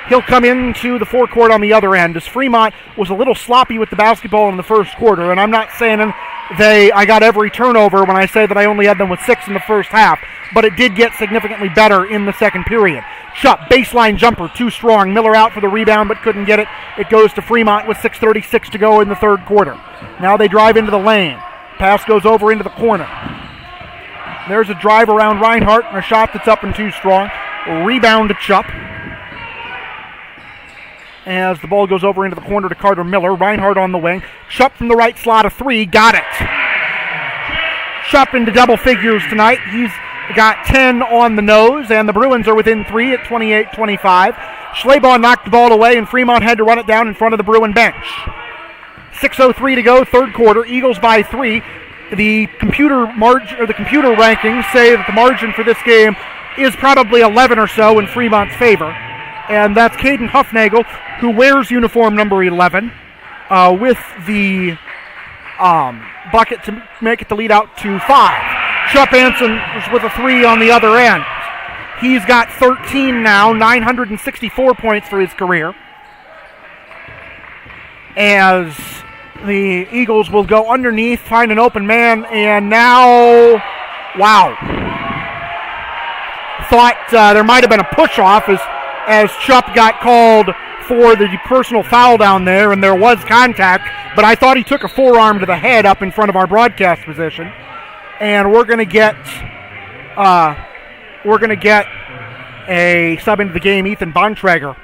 He'll come into the forecourt on the other end as Fremont was a little sloppy with the basketball in the first quarter, and I'm not saying I got every turnover when I say that I only had them with 6 in the first half, but it did get significantly better in the second period. Chupp, baseline jumper, too strong. Miller out for the rebound but couldn't get it. It goes to Fremont with 6:36 to go in the third quarter. Now they drive into the lane. Pass goes over into the corner. There's a drive around Reinhardt and a shot that's up and too strong. Rebound to Chupp. As the ball goes over into the corner to Carter Miller. Reinhardt on the wing. Chupp from the right slot, a 3. Got it. Chupp into double figures tonight. He's got 10 on the nose, and the Bruins are within 3 at 28-25. Schleybaugh knocked the ball away, and Fremont had to run it down in front of the Bruin bench. 6:03 to go, third quarter. Eagles by 3. The computer rankings say that the margin for this game is probably 11 or so in Fremont's favor. And that's Caden Huffnagel, who wears uniform number 11, with the bucket to make it the lead out to 5. Chupp Anson was with a 3 on the other end. He's got 13 now, 964 points for his career. As the Eagles will go underneath, find an open man, and now, wow. Thought there might have been a push-off as Chupp got called for the personal foul down there, and there was contact, but I thought he took a forearm to the head up in front of our broadcast position. And we're going to get a sub into the game, Ethan Bontrager,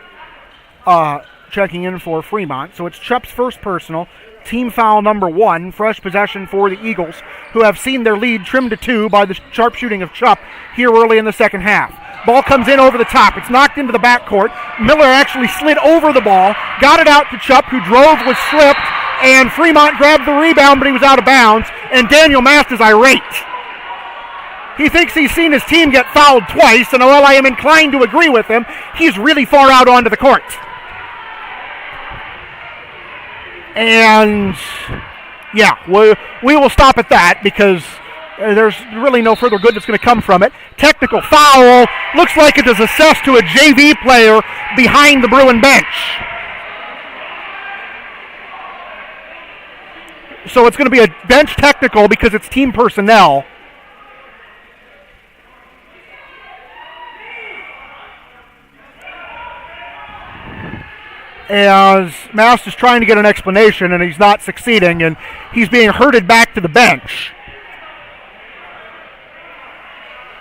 checking in for Fremont. So it's Chupp's first personal, team foul number 1, fresh possession for the Eagles, who have seen their lead trimmed to 2 by the sharp shooting of Chupp here early in the second half. Ball comes in over the top. It's knocked into the backcourt. Miller actually slid over the ball, got it out to Chupp, who drove, was stripped, and Fremont grabbed the rebound, but he was out of bounds, and Daniel Mast is irate. He thinks he's seen his team get fouled twice, and while I am inclined to agree with him, he's really far out onto the court. And, yeah, we will stop at that because there's really no further good that's going to come from it. Technical foul. Looks like it is assessed to a JV player behind the Bruin bench. So it's going to be a bench technical because it's team personnel. As Mast is trying to get an explanation and he's not succeeding, and he's being herded back to the bench.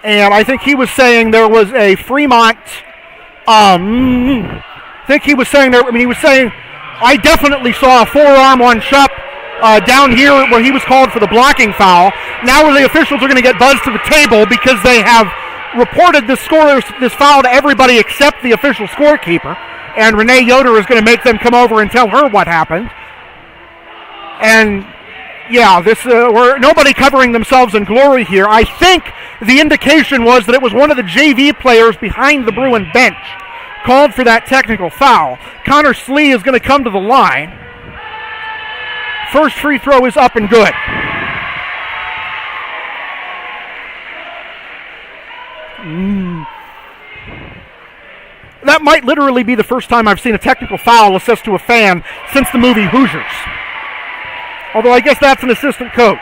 And I think he was saying there was a Fremont, I think he was saying there, he was saying, I definitely saw a forearm on Shupp down here where he was called for the blocking foul. Now the officials are going to get buzzed to the table because they have reported this foul to everybody except the official scorekeeper. And Renee Yoder is going to make them come over and tell her what happened. And yeah, we're nobody covering themselves in glory here. I think the indication was that it was one of the JV players behind the Bruin bench called for that technical foul. Connor Slee is going to come to the line. First free throw is up and good. That might literally be the first time I've seen a technical foul assessed to a fan since the movie Hoosiers. Although I guess that's an assistant coach.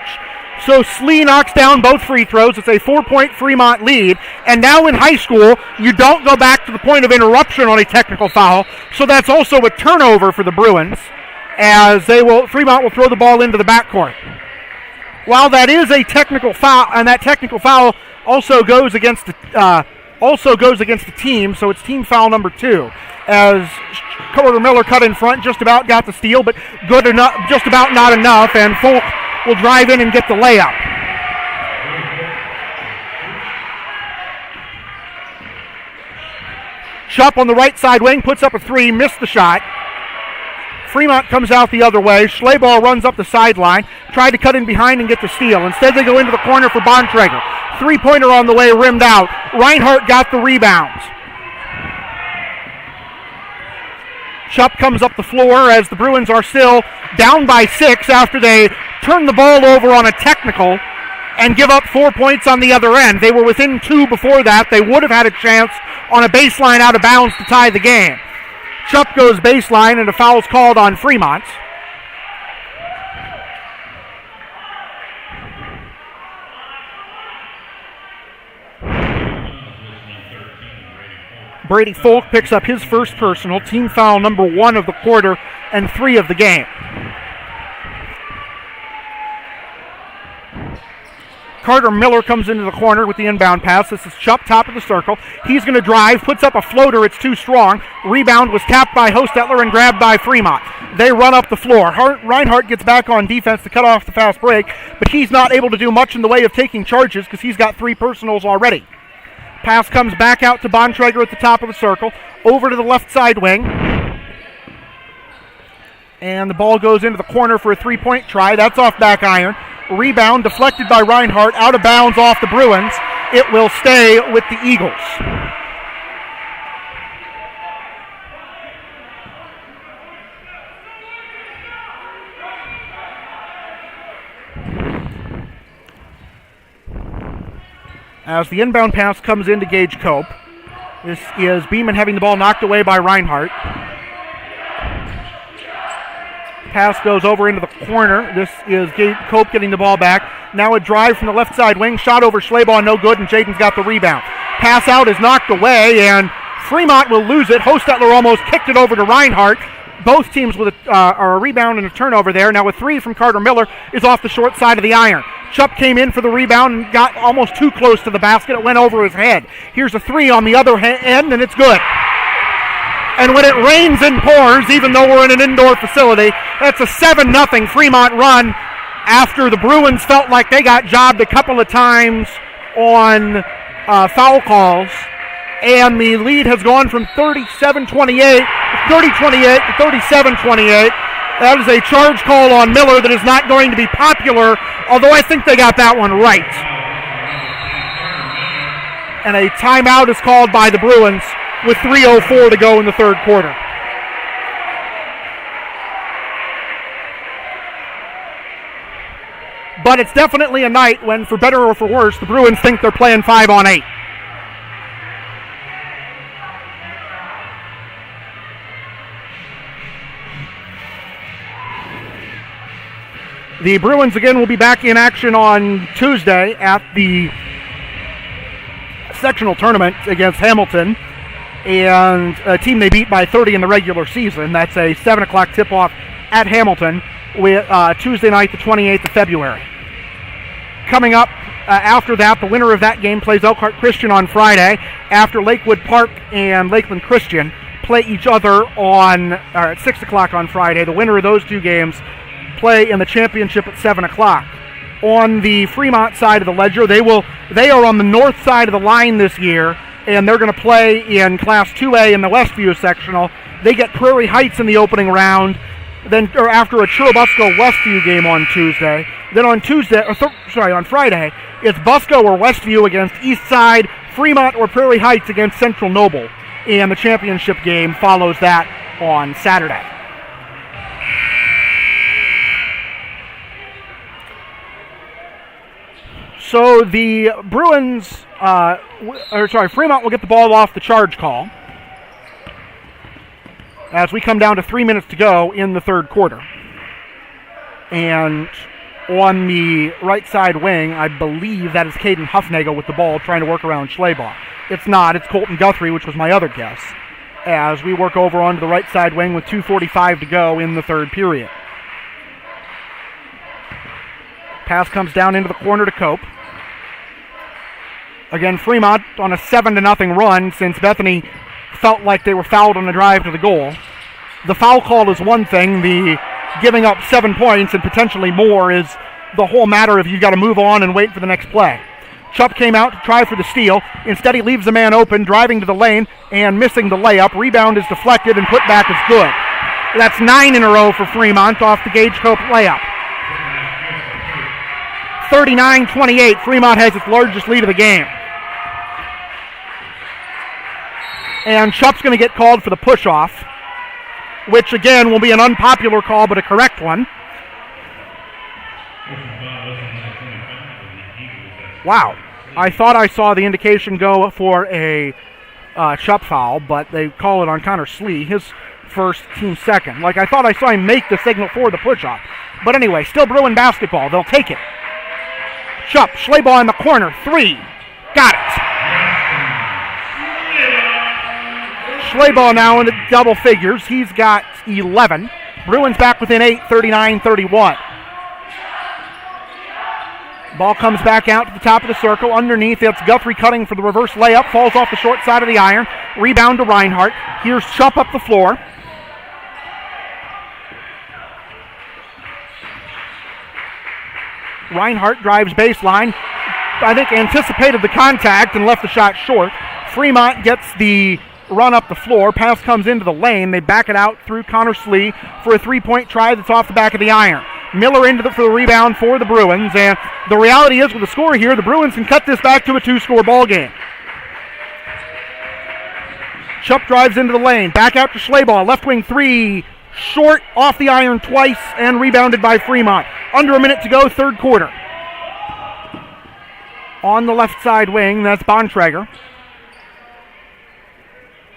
So Slee knocks down both free throws. It's a 4-point Fremont lead. And now in high school, you don't go back to the point of interruption on a technical foul. So that's also a turnover for the Bruins, as Fremont will throw the ball into the backcourt. While that is a technical foul, and that technical foul also goes against the team, so it's team foul number 2. As Carter Miller cut in front, just about got the steal, but good enough, just about not enough, and Folk will drive in and get the layup. Shupp on the right side wing, puts up a 3, missed the shot. Fremont comes out the other way. Schleybaugh runs up the sideline, tried to cut in behind and get the steal. Instead, they go into the corner for Bontrager. Three-pointer on the way, rimmed out. Reinhardt got the rebounds. Shupp comes up the floor as the Bruins are still down by 6 after they turn the ball over on a technical and give up 4 points on the other end. They were within 2 before that. They would have had a chance on a baseline out of bounds to tie the game. Shupp goes baseline and a foul's called on Fremont. Brady Folk picks up his first personal, team foul number 1 of the quarter and 3 of the game. Carter Miller comes into the corner with the inbound pass. This is Shupp, top of the circle. He's going to drive, puts up a floater. It's too strong. Rebound was tapped by Hostetler and grabbed by Fremont. They run up the floor. Reinhardt gets back on defense to cut off the fast break, but he's not able to do much in the way of taking charges because he's got 3 personals already. Pass comes back out to Bontrager at the top of the circle, over to the left side wing. And the ball goes into the corner for a 3-point try. That's off back iron. Rebound deflected by Reinhardt, out of bounds off the Bruins. It will stay with the Eagles. As the inbound pass comes in to Gage Cope. This is Beeman having the ball knocked away by Reinhardt. Pass goes over into the corner. This is Cope getting the ball back. Now a drive from the left side wing. Shot over Schleybaugh, no good, and Jaden's got the rebound. Pass out is knocked away, and Fremont will lose it. Hostetler almost kicked it over to Reinhardt. Both teams with a rebound and a turnover there. Now a 3 from Carter Miller is off the short side of the iron. Shupp came in for the rebound and got almost too close to the basket. It went over his head. Here's a 3 on the other end, and it's good. And when it rains and pours, even though we're in an indoor facility, that's a 7-0 Fremont run after the Bruins felt like they got jobbed a couple of times on foul calls. And the lead has gone from 30-28 to 37-28. That is a charge call on Miller that is not going to be popular, although I think they got that one right. And a timeout is called by the Bruins with 3:04 to go in the third quarter. But it's definitely a night when, for better or for worse, the Bruins think they're playing 5-on-8. The Bruins again will be back in action on Tuesday at the sectional tournament against Hamilton, and a team they beat by 30 in the regular season. That's a 7 o'clock tip-off at Hamilton with Tuesday night, the 28th of February. Coming up after that, the winner of that game plays Elkhart Christian on Friday, after Lakewood Park and Lakeland Christian play each other at 6 o'clock on Friday. The winner of those two games play in the championship at 7 o'clock. On the Fremont side of the ledger, they are on the north side of the line this year, and they're going to play in Class 2A in the Westview sectional. They get Prairie Heights in the opening round, after a Churubusco Westview game on Tuesday. Then on Friday, it's Busco or Westview against Eastside, Fremont or Prairie Heights against Central Noble, and the championship game follows that on Saturday. So the Fremont will get the ball off the charge call as we come down to 3 minutes to go in the third quarter. And on the right side wing, I believe that is Caden Huffnagel with the ball trying to work around Schleybaugh. It's not. It's Colton Guthrie, which was my other guess, as we work over onto the right side wing with 2:45 to go in the third period. Pass comes down into the corner to Cope. Again, Fremont on a 7-0 run since Bethany felt like they were fouled on the drive to the goal. The foul call is one thing. The giving up 7 points and potentially more is the whole matter if you've got to move on and wait for the next play. Chupp came out to try for the steal. Instead, he leaves the man open, driving to the lane and missing the layup. Rebound is deflected and put back is good. That's 9 in a row for Fremont off the Gage Cope layup. 39-28. Fremont has its largest lead of the game. And Chupp's going to get called for the push-off, which again will be an unpopular call but a correct one. Wow. I thought I saw the indication go for a Chupp foul, but they call it on Connor Slee, his first, team second. I thought I saw him make the signal for the push-off. But anyway, still Bruin basketball. They'll take it. Chupp, Schleybaugh in the corner. 3. Got it. Schleybaugh now in the double figures. He's got 11. Bruins back within 8, 39-31. Ball comes back out to the top of the circle. Underneath, it's Guthrie cutting for the reverse layup. Falls off the short side of the iron. Rebound to Reinhardt. Here's Chupp up the floor. Reinhardt drives baseline. I think anticipated the contact and left the shot short. Fremont gets the run up the floor. Pass comes into the lane. They back it out through Connor Slee for a three-point try that's off the back of the iron. Miller for the rebound for the Bruins. And the reality is with the score here, the Bruins can cut this back to a 2-score ball game. Chupp drives into the lane. Back out to Schleybaugh. Left wing 3. Short, off the iron twice, and rebounded by Fremont. Under a minute to go, third quarter. On the left side wing, that's Bontrager.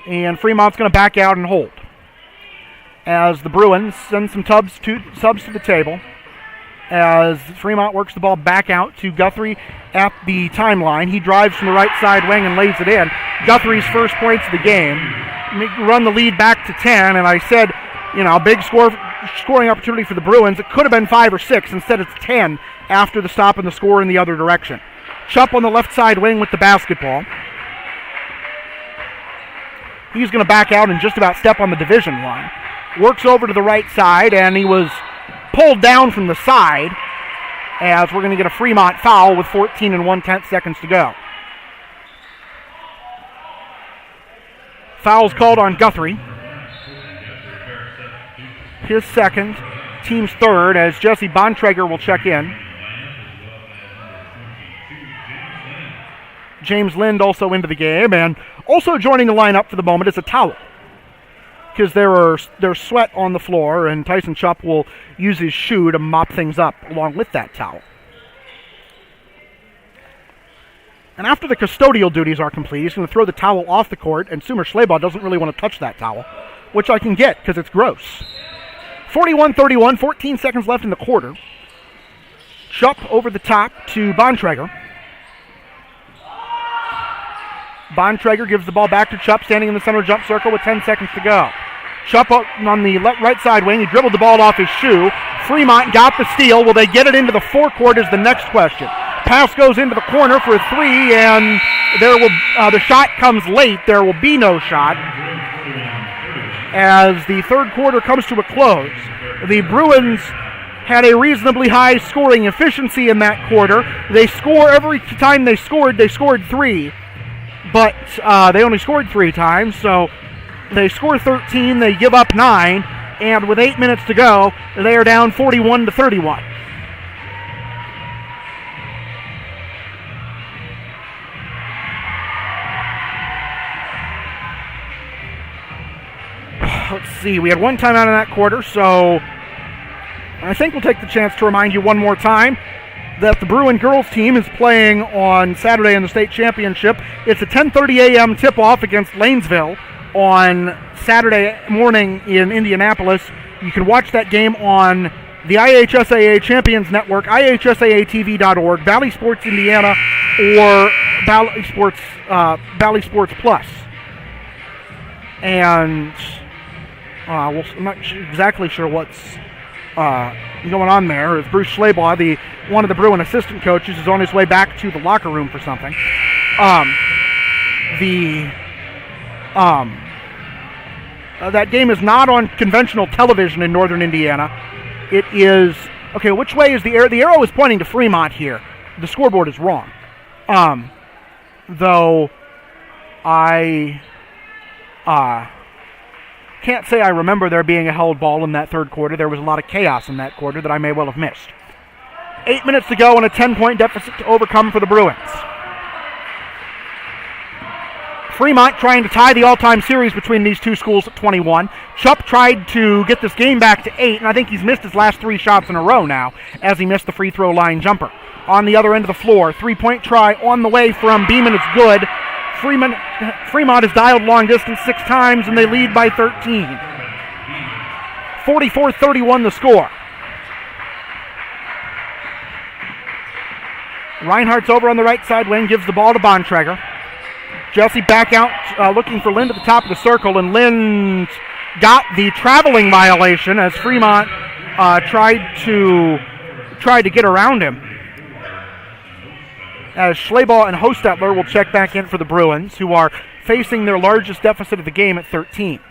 And Fremont's going to back out and hold, as the Bruins send some subs to the table, as Fremont works the ball back out to Guthrie at the timeline. He drives from the right side wing and lays it in. Guthrie's first points of the game. Run the lead back to 10, and I said, big scoring opportunity for the Bruins. It could have been 5 or 6. Instead, it's 10 after the stop and the score in the other direction. Chupp on the left side wing with the basketball. He's going to back out and just about step on the division line. Works over to the right side, and he was pulled down from the side, as we're going to get a Fremont foul with 14 1/10 seconds to go. Foul's called on Guthrie. His second, team's third, as Jesse Bontrager will check in. James Lind also into the game, and also joining the lineup for the moment is a towel, because there's sweat on the floor, and Tyson Chupp will use his shoe to mop things up along with that towel. And after the custodial duties are complete, he's going to throw the towel off the court, and Sumer Schleybaugh doesn't really want to touch that towel, which I can get because it's gross. 41-31, 14 seconds left in the quarter. Chupp over the top to Bontrager. Bontrager gives the ball back to Chupp, standing in the center jump circle with 10 seconds to go. Chupp up on the right side wing. He dribbled the ball off his shoe. Fremont got the steal. Will they get it into the forecourt is the next question. Pass goes into the corner for a three, and the shot comes late. There will be no shot as the third quarter comes to a close. The Bruins had a reasonably high scoring efficiency in that quarter. They score every time they scored three. But they only scored 3 times, so they score 13, they give up 9, and with 8 minutes to go, they are down 41-31. Let's see, we had one timeout in that quarter, so I think we'll take the chance to remind you one more time that the Bruin girls team is playing on Saturday in the state championship. It's a 10:30 a.m. tip-off against Lanesville on Saturday morning in Indianapolis. You can watch that game on the IHSAA Champions Network, IHSAATV.org, Valley Sports Indiana, or Valley Sports Plus. And I'm not exactly sure what's going on there. Is Bruce Schleybaugh, one of the Bruin assistant coaches, is on his way back to the locker room for something. That game is not on conventional television in northern Indiana. It is which way is the arrow? The arrow is pointing to Fremont here. The scoreboard is wrong. Though I can't say I remember there being a held ball in that third quarter. There was a lot of chaos in that quarter that I may well have missed. 8 minutes to go and a 10-point deficit to overcome for the Bruins. Fremont trying to tie the all-time series between these two schools at 21. Chupp tried to get this game back to 8, and I think he's missed his last 3 shots in a row now as he missed the free throw line jumper. On the other end of the floor, 3-point try on the way from Beeman. It's good. Fremont has dialed long distance 6 times, and they lead by 13. 44-31 the score. Reinhardt's over on the right side wing, gives the ball to Bontrager. Jesse back out looking for Lind at the top of the circle, and Lind got the traveling violation as Fremont tried to get around him. As Schleybaugh and Hostetler will check back in for the Bruins, who are facing their largest deficit of the game at 13.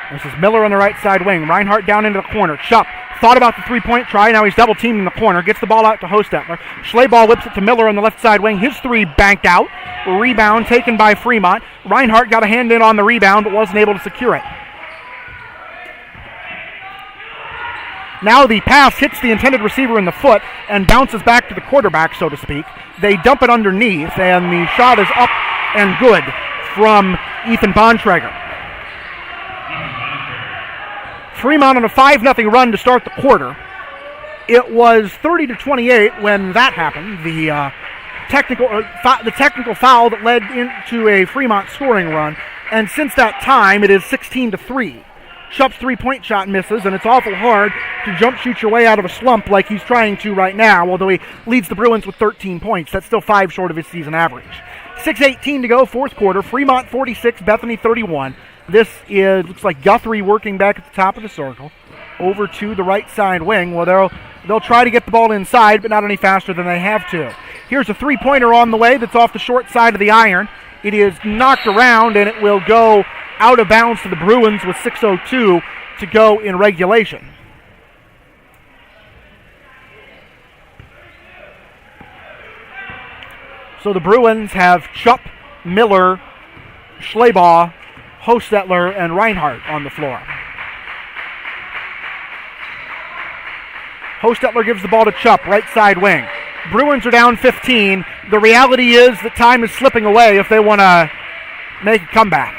This is Miller on the right side wing. Reinhardt down into the corner. Chupp thought about the 3-point try. Now he's double-teamed in the corner. Gets the ball out to Hostetler. Schleybaugh whips it to Miller on the left side wing. His 3 banked out. Rebound taken by Fremont. Reinhardt got a hand in on the rebound but wasn't able to secure it. Now the pass hits the intended receiver in the foot and bounces back to the quarterback, so to speak. They dump it underneath, and the shot is up and good from Ethan Bontrager. Fremont on a 5-0 run to start the quarter. It was 30-28 when that happened. The technical foul that led into a Fremont scoring run, and since that time it is 16-3. Chupp's 3-point shot misses, and it's awful hard to jump shoot your way out of a slump like he's trying to right now, although he leads the Bruins with 13 points. That's still 5 short of his season average. 6:18 to go, fourth quarter. Fremont 46, Bethany 31. This looks like Guthrie working back at the top of the circle. Over to the right side wing. Well, they'll try to get the ball inside, but not any faster than they have to. Here's a 3-pointer on the way that's off the short side of the iron. It is knocked around, and it will go out of bounds to the Bruins with 6:02 to go in regulation. So the Bruins have Chupp, Miller, Schleybaugh, Hostetler, and Reinhardt on the floor. Hostetler gives the ball to Chupp, right side wing. Bruins are down 15. The reality is that time is slipping away if they want to make a comeback.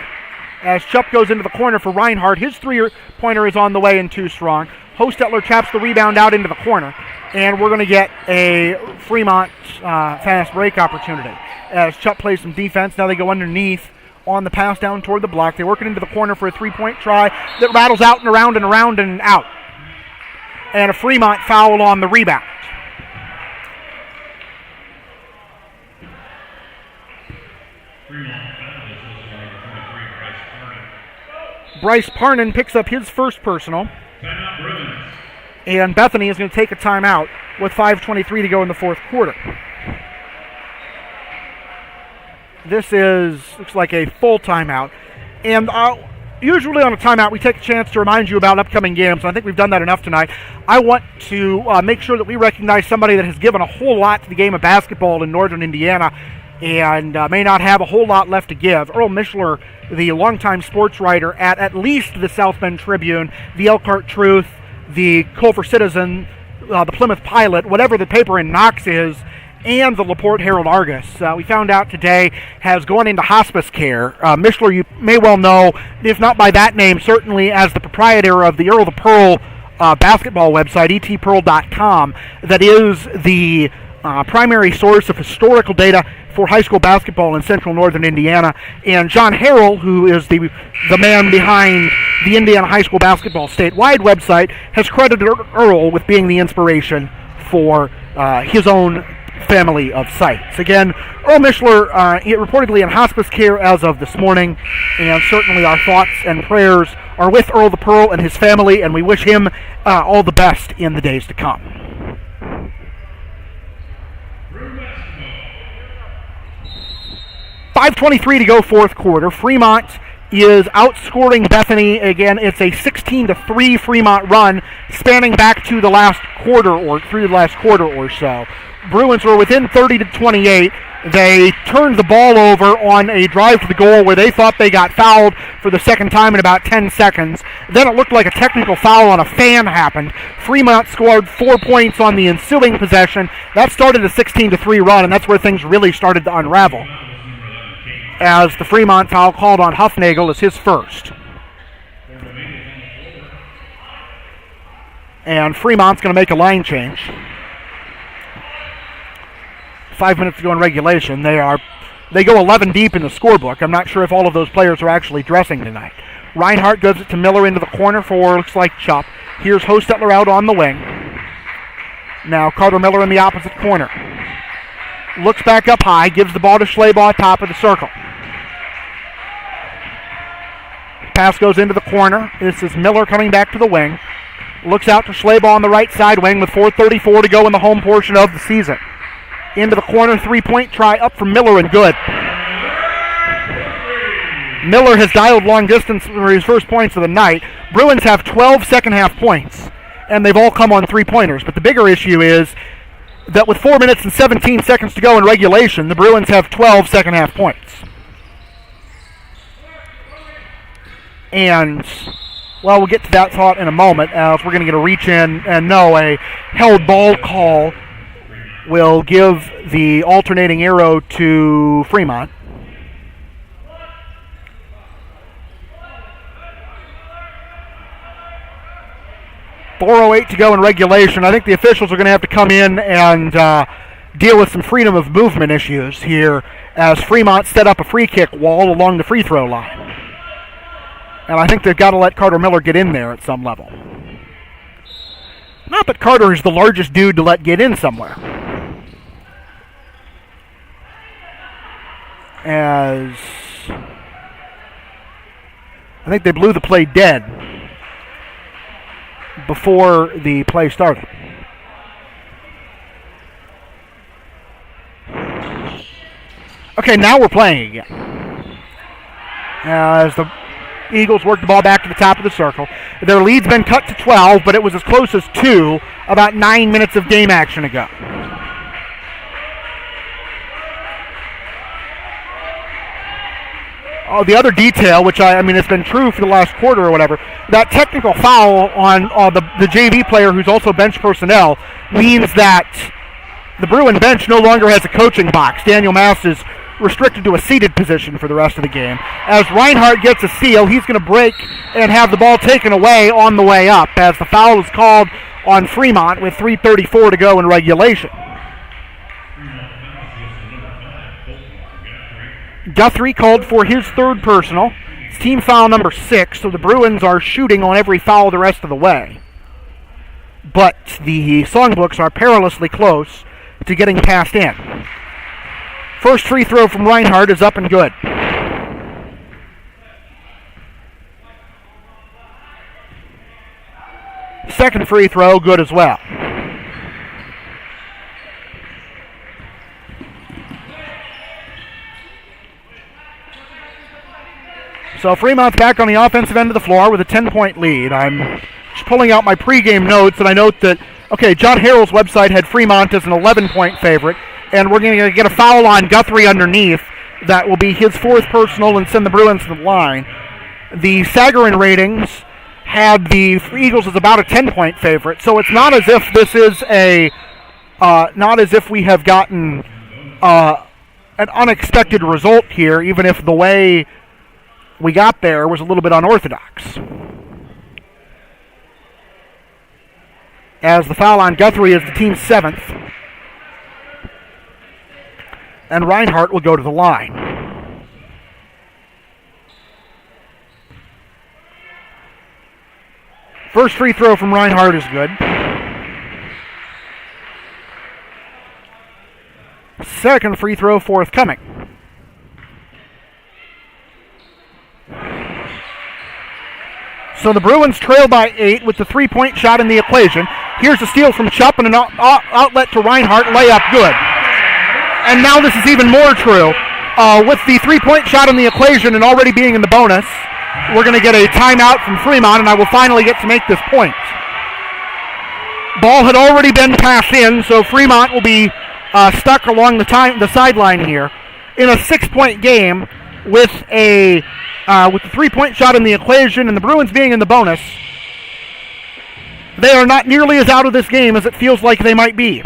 As Chupp goes into the corner for Reinhardt, his 3-pointer is on the way and too strong. Hostetler taps the rebound out into the corner, and we're going to get a Fremont fast break opportunity. As Chupp plays some defense, now they go underneath on the pass down toward the block. They work it into the corner for a three-point try that rattles out and around and around and out. And a Fremont foul on the rebound. Bryce Parnan picks up his first personal. And Bethany is going to take a timeout with 5:23 to go in the fourth quarter. This looks like a full timeout. And usually on a timeout, we take a chance to remind you about upcoming games. I think we've done that enough tonight. I want to make sure that we recognize somebody that has given a whole lot to the game of basketball in northern Indiana and may not have a whole lot left to give. Earl Mishler, the longtime sports writer at least the South Bend Tribune, the Elkhart Truth, the Culver Citizen, the Plymouth Pilot, whatever the paper in Knox is, and the LaPorte Herald-Argus, we found out today, has gone into hospice care. Mishler, you may well know, if not by that name, certainly as the proprietor of the Earl the Pearl basketball website, etpearl.com, that is the primary source of historical data for high school basketball in central northern Indiana. And John Harrell, who is the man behind the Indiana High School Basketball statewide website, has credited Earl with being the inspiration for his own family of sites. Again, Earl Mishler reportedly in hospice care as of this morning, and certainly our thoughts and prayers are with Earl the Pearl and his family, and we wish him all the best in the days to come. 5:23 to go fourth quarter. Fremont is outscoring Bethany. Again, it's a 16-3 Fremont run spanning back to the last quarter or so. Bruins were within 30-28. They turned the ball over on a drive to the goal where they thought they got fouled for the second time in about 10 seconds. Then it looked like a technical foul on a fan happened. Fremont scored 4 points on the ensuing possession. That started a 16-3 run, and that's where things really started to unravel, as the Fremont foul called on Huffnagel is his first. And Fremont's going to make a line change. 5 minutes to go in regulation. They go 11 deep in the scorebook. I'm not sure if all of those players are actually dressing tonight. Reinhardt gives it to Miller into the corner for looks like Chupp. Here's Hostetler out on the wing. Now Carter Miller in the opposite corner. Looks back up high, gives the ball to Schleybaugh, top of the circle. Pass goes into the corner. This is Miller coming back to the wing. Looks out to Schleybaugh on the right side wing with 4:34 to go in the home portion of the season. Into the corner, three-point try up from Miller and good. Miller has dialed long distance for his first points of the night. Bruins have 12 second-half points, and they've all come on three-pointers. But the bigger issue is that with 4 minutes and 17 seconds to go in regulation, the Bruins have 12 second-half points. And, well, we'll get to that thought in a moment, as we're going to get a reach in, and no, a held ball call will give the alternating arrow to Fremont. .408 to go in regulation. I think the officials are going to have to come in and deal with some freedom of movement issues here as Fremont set up a free kick wall along the free throw line. And I think they've got to let Carter Miller get in there at some level. Not that Carter is the largest dude to let get in somewhere. As I think they blew the play dead before the play started. Okay, now we're playing again. As the Eagles work the ball back to the top of the circle. Their lead's been cut to 12, but it was as close as 2 about 9 minutes of game action ago. Oh, the other detail, which I mean, it's been true for the last quarter or whatever, that technical foul on the JV player who's also bench personnel means that the Bruin bench no longer has a coaching box. Daniel Mass is restricted to a seated position for the rest of the game. As Reinhardt gets a steal, he's going to break and have the ball taken away on the way up, as the foul is called on Fremont with 3:34 to go in regulation. Guthrie called for his third personal. It's team foul number 6, so the Bruins are shooting on every foul the rest of the way. But the Songbooks are perilously close to getting passed in. First free throw from Reinhardt is up and good. Second free throw, good as well. So Fremont's back on the offensive end of the floor with a 10-point lead. I'm just pulling out my pregame notes, and I note that, John Harrell's website had Fremont as an 11-point favorite, and we're going to get a foul on Guthrie underneath. That will be his fourth personal and send the Bruins to the line. The Sagarin ratings had the Eagles as about a 10-point favorite, so it's not as if this is not as if we have gotten an unexpected result here, even if the way we got there was a little bit unorthodox. As the foul on Guthrie is the team's 7th. And Reinhardt will go to the line. First free throw from Reinhardt is good. Second free throw forthcoming. So the Bruins trail by 8 with the 3-point shot in the equation. Here's a steal from Chupp and an outlet to Reinhardt, layup good. And now this is even more true. With the 3-point shot in the equation and already being in the bonus, we're going to get a timeout from Fremont, and I will finally get to make this point. Ball had already been passed in, so Fremont will be stuck along the sideline here in a 6-point game with the 3-point shot in the equation and the Bruins being in the bonus. They are not nearly as out of this game as it feels like they might be.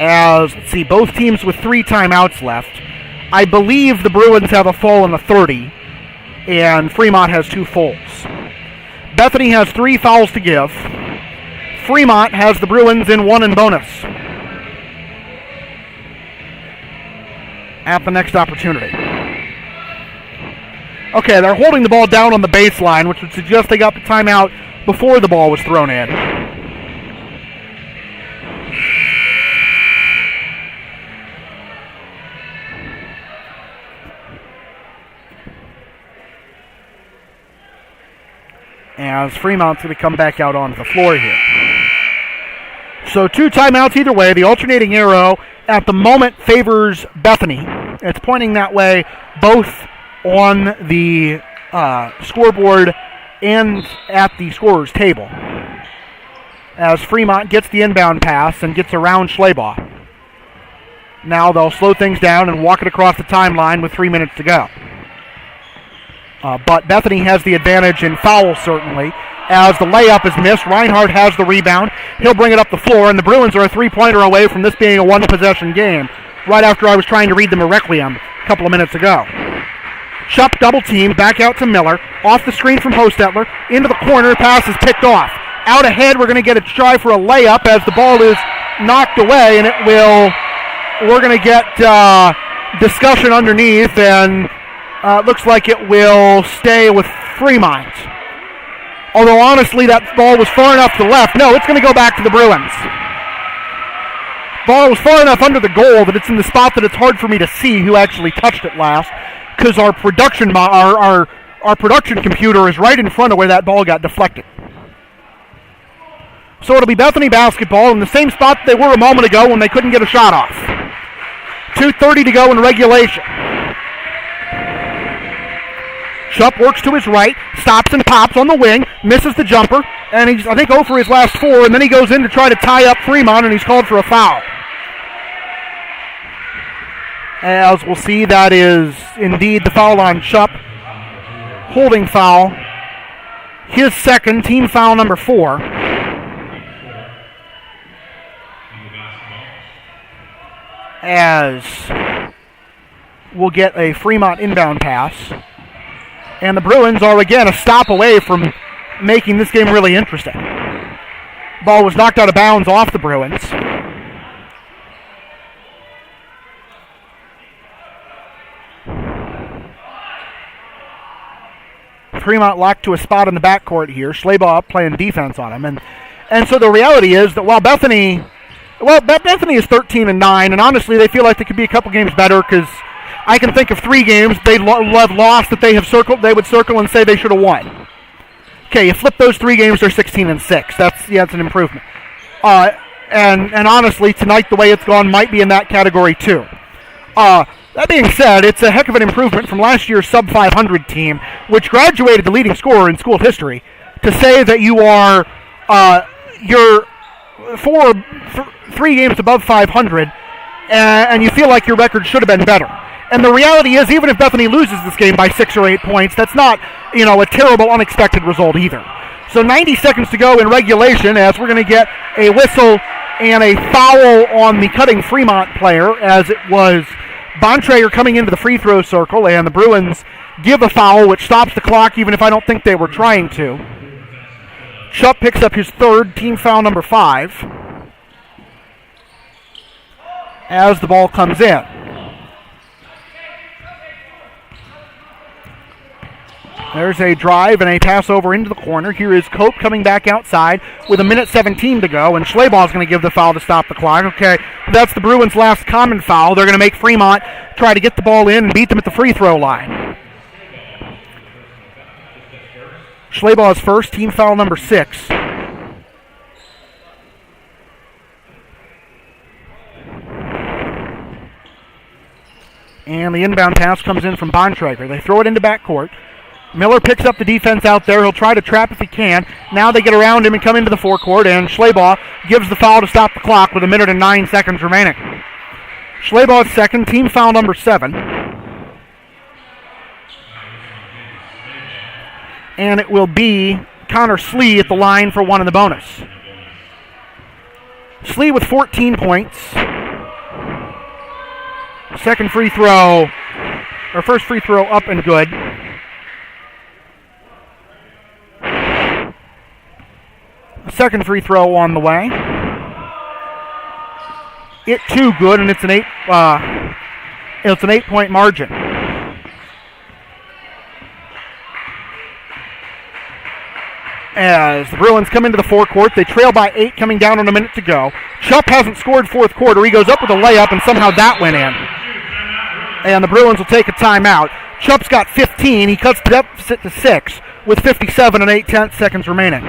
As, let's see, both teams with 3 timeouts left. I believe the Bruins have a full and a 30, and Fremont has 2 fulls. Bethany has 3 fouls to give. Fremont has the Bruins in 1 in bonus at the next opportunity. Okay, they're holding the ball down on the baseline, which would suggest they got the timeout before the ball was thrown in. As Fremont's going to come back out onto the floor here. So 2 timeouts either way. The alternating arrow at the moment favors Bethany. It's pointing that way both on the scoreboard and at the scorer's table. As Fremont gets the inbound pass and gets around Schleybaugh. Now they'll slow things down and walk it across the timeline with 3 minutes to go. But Bethany has the advantage in fouls, certainly. As the layup is missed, Reinhardt has the rebound. He'll bring it up the floor, and the Bruins are a 3-pointer away from this being a 1-possession game, right after I was trying to read them a requiem a couple of minutes ago. Chupp double team, back out to Miller. Off the screen from Hostetler. Into the corner, pass is picked off. Out ahead, we're going to get a try for a layup as the ball is knocked away, and we're going to get discussion underneath, and looks like it will stay with Fremont. Although, honestly, that ball was far enough to the left. No, it's going to go back to the Bruins. Ball was far enough under the goal that it's in the spot that it's hard for me to see who actually touched it last, because our production computer is right in front of where that ball got deflected. So it'll be Bethany basketball in the same spot they were a moment ago when they couldn't get a shot off. 2:30 to go in regulation. Chupp works to his right, stops and pops on the wing, misses the jumper, and he's, I think, 0 for his last 4, and then he goes in to try to tie up Fremont, and he's called for a foul. As we'll see, that is indeed the foul on Chupp. Holding foul. His second, team foul number 4. As we'll get a Fremont inbound pass. And the Bruins are again a stop away from making this game really interesting. Ball was knocked out of bounds off the Bruins. Fremont locked to a spot in the backcourt here. Schleybaugh up playing defense on him. And so the reality is that while Bethany is 13-9, and honestly they feel like they could be a couple games better because I can think of 3 games they'd have lost that they would circle and say they should have won. Okay, you flip those 3 games, they're 16-6. That's an improvement. And honestly, tonight the way it's gone might be in that category too. That being said, it's a heck of an improvement from last year's sub-500 team, which graduated the leading scorer in school history, to say that you're 3 games above 500, and you feel like your record should have been better. And the reality is, even if Bethany loses this game by 6 or 8 points, that's not, a terrible, unexpected result either. So 90 seconds to go in regulation, as we're going to get a whistle and a foul on the cutting Fremont player, as it was Bontrager coming into the free throw circle, and the Bruins give a foul, which stops the clock, even if I don't think they were trying to. Chupp picks up his 3rd, team foul number 5, as the ball comes in. There's a drive and a pass over into the corner. Here is Cope coming back outside with 1:17 to go, and Schleybaugh is going to give the foul to stop the clock. Okay, that's the Bruins' last common foul. They're going to make Fremont try to get the ball in and beat them at the free throw line. Schleybaugh is first, team foul number 6. And the inbound pass comes in from Bontrager. They throw it into backcourt. Miller picks up the defense out there. He'll try to trap if he can. Now they get around him and come into the forecourt, and Schleybaugh gives the foul to stop the clock with 1:09 remaining. Schleybaug's second, team foul number 7. And it will be Connor Slee at the line for 1 in the bonus. Slee with 14 points. Second free throw, or first free throw up and good. Second free throw on the way. It too good, and it's an 8-point margin. As the Bruins come into the forecourt, they trail by 8, coming down on a minute to go. Chupp hasn't scored fourth quarter. He goes up with a layup, and somehow that went in. And the Bruins will take a timeout. Chupp's got 15. He cuts the deficit to 6 with 57 and 8/10 seconds remaining.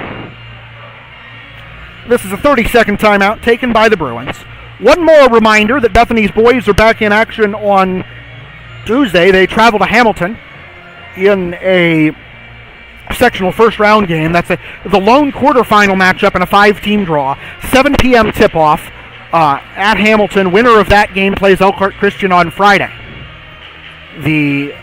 This is a 30-second timeout taken by the Bruins. One more reminder that Bethany's boys are back in action on Tuesday. They travel to Hamilton in a sectional first-round game. That's the lone quarterfinal matchup in a 5-team draw. 7 p.m. tip-off at Hamilton. Winner of that game plays Elkhart Christian on Friday. The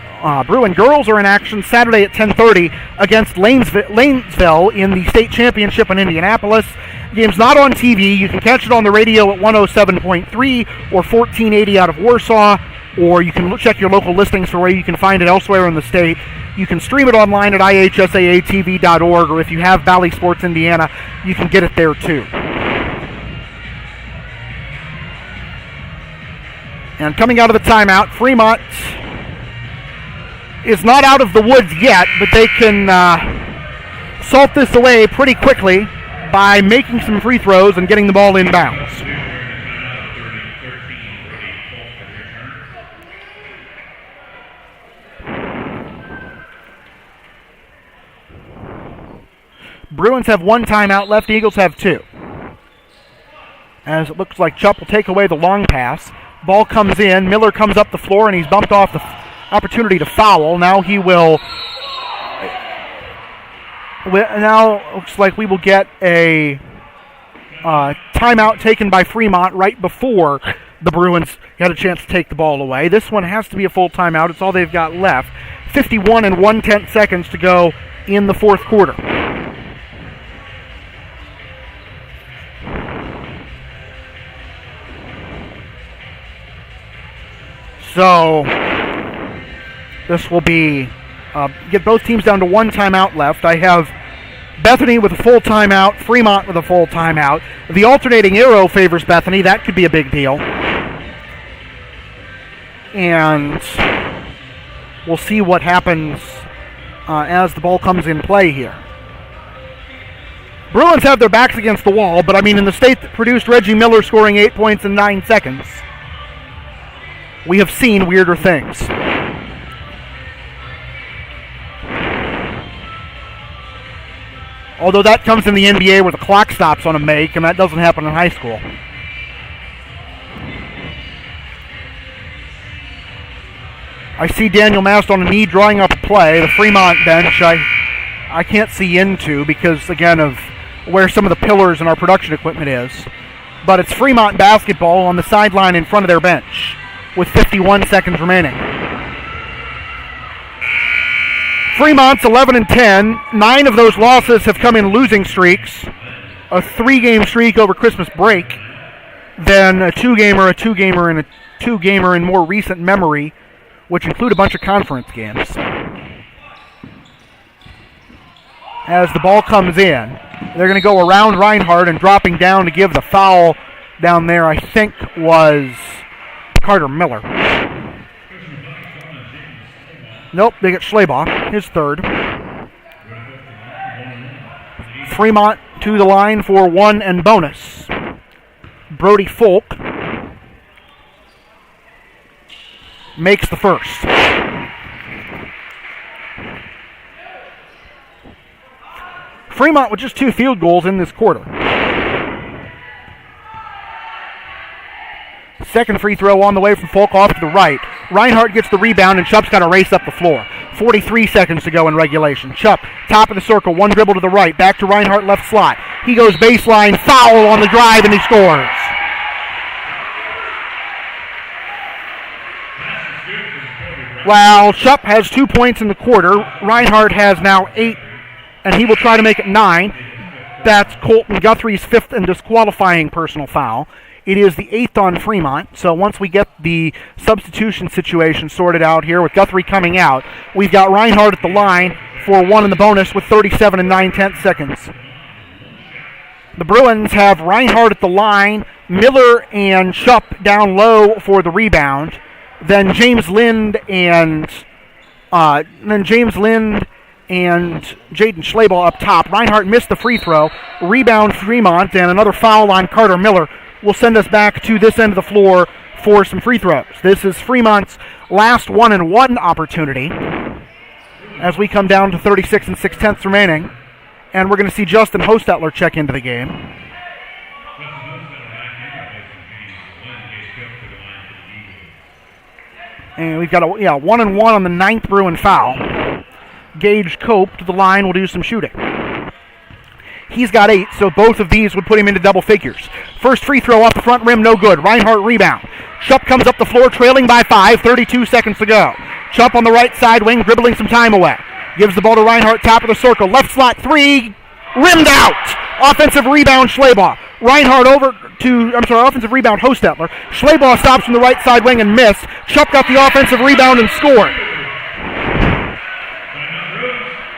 Bruin girls are in action Saturday at 10:30 against Lanesville in the state championship in Indianapolis. The game's not on TV. You can catch it on the radio at 107.3 or 1480 out of Warsaw, or you can check your local listings for where you can find it elsewhere in the state. You can stream it online at ihsaatv.org, or if you have Valley Sports Indiana, you can get it there too. And coming out of the timeout, Fremont is not out of the woods yet, but they can salt this away pretty quickly by making some free throws and getting the ball inbounds. Bruins have 1 timeout left. Eagles have 2. As it looks like Chupp will take away the long pass. Ball comes in. Miller comes up the floor, and he's bumped off the opportunity to foul. Now he will. Now looks like we will get a timeout taken by Fremont right before the Bruins had a chance to take the ball away. This one has to be a full timeout. It's all they've got left. 51 and 1/10 seconds to go in the fourth quarter. So this will be Get both teams down to one timeout left. I have Bethany with a full timeout, Fremont with a full timeout. The alternating arrow favors Bethany. That could be a big deal. And we'll see what happens as the ball comes in play here. Bruins have their backs against the wall, but I mean, in the state that produced Reggie Miller scoring 8 points in 9 seconds, we have seen weirder things. Although that comes in the NBA where the clock stops on a make, and that doesn't happen in high school. I see Daniel Mast on a knee drawing up a play. The Fremont bench I can't see into because, again, of where some of the pillars in our production equipment is. But it's Fremont basketball on the sideline in front of their bench with 51 seconds remaining. Fremont's 11-10. 9 of those losses have come in losing streaks. A 3-game streak over Christmas break. Then a 2-gamer, and a 2-gamer in more recent memory, which include a bunch of conference games. As the ball comes in, they're going to go around Reinhardt, and dropping down to give the foul down there, I think, was Carter Miller. Nope, they get Schleybaugh, his third. Fremont to the line for 1 and bonus. Brody Folk makes the first. Fremont with just 2 field goals in this quarter. Second free throw on the way from Folk off to the right. Reinhardt gets the rebound, and Chupp's got to race up the floor. 43 seconds to go in regulation. Chupp, top of the circle, 1 dribble to the right. Back to Reinhardt, left slot. He goes baseline, foul on the drive, and he scores. Well, Chupp has 2 points in the quarter. Reinhardt has now 8, and he will try to make it 9. That's Colton Guthrie's 5th and disqualifying personal foul. It is the 8th on Fremont, so once we get the substitution situation sorted out here with Guthrie coming out, we've got Reinhardt at the line for 1 in the bonus with 37 and 9/10 seconds. The Bruins have Reinhardt at the line, Miller and Chupp down low for the rebound, then James Lind and Jaden Schleybaugh up top. Reinhardt missed the free throw. Rebound Fremont, and another foul on Carter Miller will send us back to this end of the floor for some free throws. This is Fremont's last 1-and-1 opportunity as we come down to 36 and 6/10 remaining. And we're going to see Justin Hostetler check into the game. And we've got a 1-and-1 on the 9th Bruin foul. Gage Cope to the line will do some shooting. He's got 8, so both of these would put him into double figures. First free throw off the front rim, no good. Reinhardt rebound. Chupp comes up the floor, trailing by 5, 32 seconds to go. Chupp on the right side wing, dribbling some time away. Gives the ball to Reinhardt, top of the circle. Left slot 3, rimmed out. Offensive rebound, Schleybaugh. Offensive rebound, Hostetler. Schleybaugh stops from the right side wing and missed. Chupp got the offensive rebound and scored.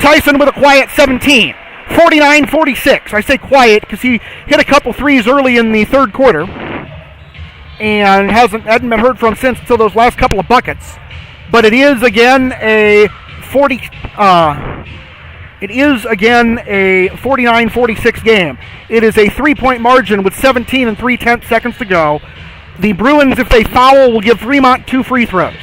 Tyson with a quiet 17. 49-46. I say quiet because he hit a couple threes early in the third quarter and hadn't been heard from since until those last couple of buckets. But it is again a 49-46 game. It is a 3-point margin with 17 and 3/10 seconds to go. The Bruins, if they foul, will give Fremont 2 free throws.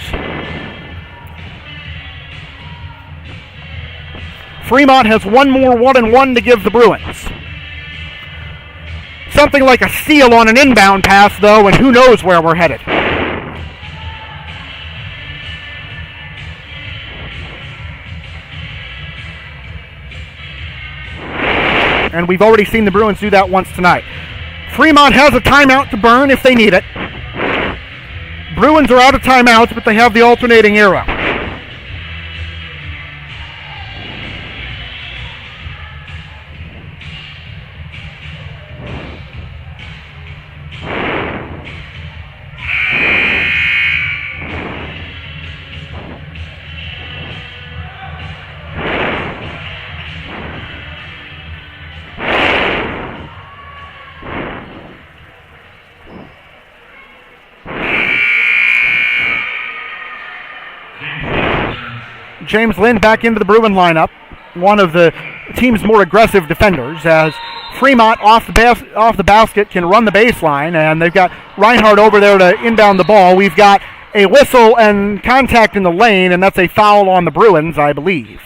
Fremont has 1 more 1-and-1 to give the Bruins. Something like a steal on an inbound pass, though, and who knows where we're headed. And we've already seen the Bruins do that once tonight. Fremont has a timeout to burn if they need it. Bruins are out of timeouts, but they have the alternating arrow. James Lynn back into the Bruin lineup, one of the team's more aggressive defenders, as Fremont off the basket can run the baseline, and they've got Reinhardt over there to inbound the ball. We've got a whistle and contact in the lane, and that's a foul on the Bruins, I believe.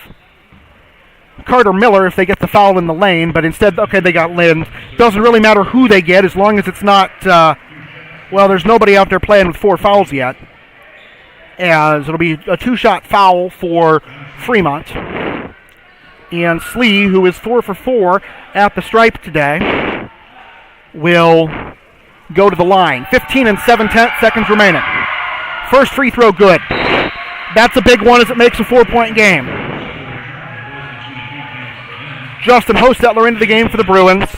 Carter Miller if they get the foul in the lane, but instead, okay, they got Lynn. Doesn't really matter who they get as long as it's not, there's nobody out there playing with 4 fouls yet, as it'll be a 2-shot foul for Fremont. And Slee, who is 4 for 4 at the stripe today, will go to the line. 15 and 7/10 seconds remaining. First free throw good. That's a big one as it makes a 4-point game. Justin Hostetler into the game for the Bruins.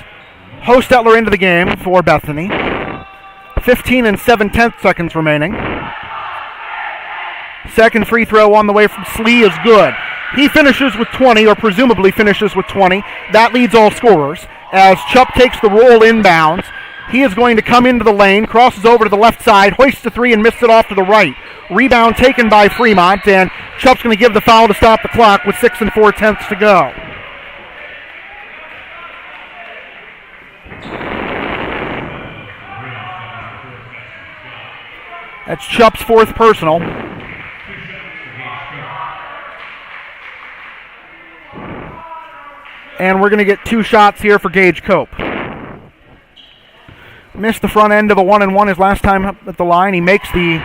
Hostetler into the game for Bethany. 15 and 7/10 seconds remaining. Second free throw on the way from Slee is good. He finishes with 20, or presumably finishes with 20. That leads all scorers. As Chupp takes the roll inbounds, he is going to come into the lane, crosses over to the left side, hoists the 3 and misses it off to the right. Rebound taken by Fremont, and Chupp's going to give the foul to stop the clock with 6 and 4/10 to go. That's Chupp's 4th personal. And we're going to get 2 shots here for Gage Cope. Missed the front end of a 1-and-1 his last time up at the line. He makes the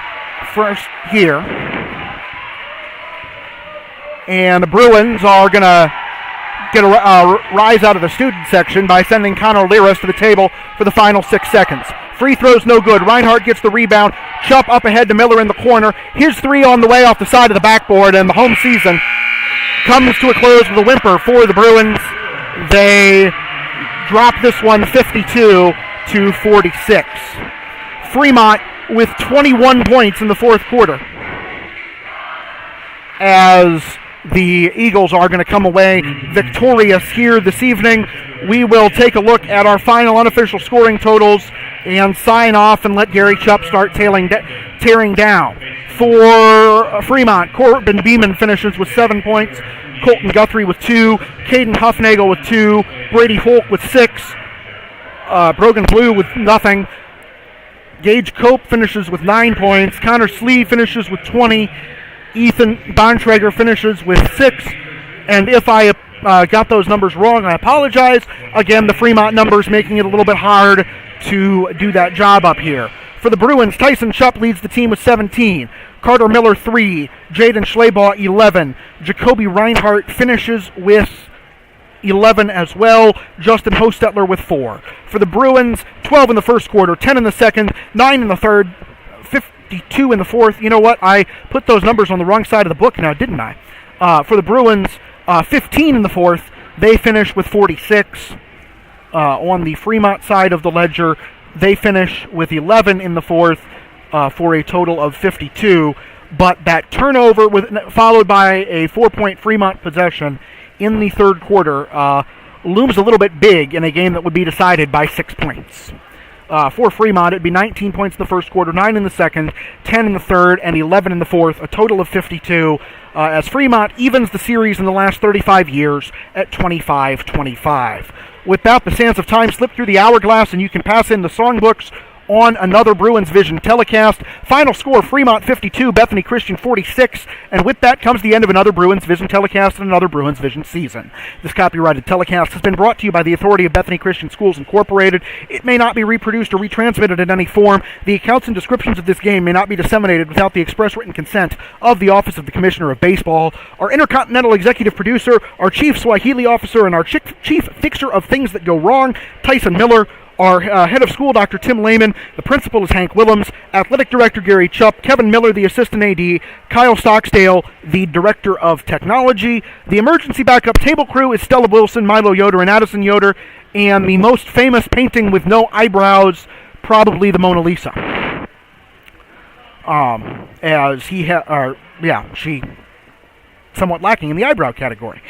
first here. And the Bruins are going to get a rise out of the student section by sending Connor Liris to the table for the final 6 seconds. Free throw's no good. Reinhardt gets the rebound. Chupp up ahead to Miller in the corner. His 3 on the way off the side of the backboard, and the home season comes to a close with a whimper for the Bruins. They drop this one 52 to 46. Fremont with 21 points in the 4th quarter, as the Eagles are going to come away victorious here this evening. We will take a look at our final unofficial scoring totals and sign off and let Gary Chupp start tearing down. For Fremont, Corbin Beeman finishes with 7 points. Colton Guthrie with 2, Caden Huffnagel with 2, Brady Folk with 6, Brogan Blue with nothing. Gage Cope finishes with 9 points. Connor Slee finishes with 20. Ethan Bontrager finishes with 6. And if I got those numbers wrong, I apologize. Again, the Fremont numbers making it a little bit hard to do that job up here. For the Bruins, Tyson Chupp leads the team with 17. Carter Miller 3, Jaden Schleybaugh 11. Jacoby Reinhardt finishes with 11 as well. Justin Hostetler with 4. For the Bruins, 12 in the first quarter, 10 in the second, 9 in the third, 52 in the fourth. You know what? I put those numbers on the wrong side of the book now, didn't I? For the Bruins, 15 in the fourth. They finish with 46. On the Fremont side of the ledger, they finish with 11 in the fourth. For a total of 52, but that turnover followed by a 4-point Fremont possession in the 3rd quarter looms a little bit big in a game that would be decided by 6 points. For Fremont, it'd be 19 points in the 1st quarter, 9 in the 2nd, 10 in the 3rd, and 11 in the 4th, a total of 52, as Fremont evens the series in the last 35 years at 25-25. With that, the sands of time slip through the hourglass, and you can pass in the songbooks on another Bruins Vision telecast. Final score, Fremont 52, Bethany Christian 46, and with that comes the end of another Bruins Vision telecast and another Bruins Vision season. This copyrighted telecast has been brought to you by the authority of Bethany Christian Schools Incorporated. It may not be reproduced or retransmitted in any form. The accounts and descriptions of this game may not be disseminated without the express written consent of the Office of the Commissioner of Baseball. Our Intercontinental Executive Producer, our Chief Swahili Officer, and our Chief Fixer of Things That Go Wrong, Tyson Miller. Our head of school, Dr. Tim Lehman. The principal is Hank Willems. Athletic director, Gary Chupp. Kevin Miller, the assistant AD. Kyle Stocksdale, the director of technology. The emergency backup table crew is Stella Wilson, Milo Yoder, and Addison Yoder. And the most famous painting with no eyebrows, probably the Mona Lisa. As she somewhat lacking in the eyebrow category.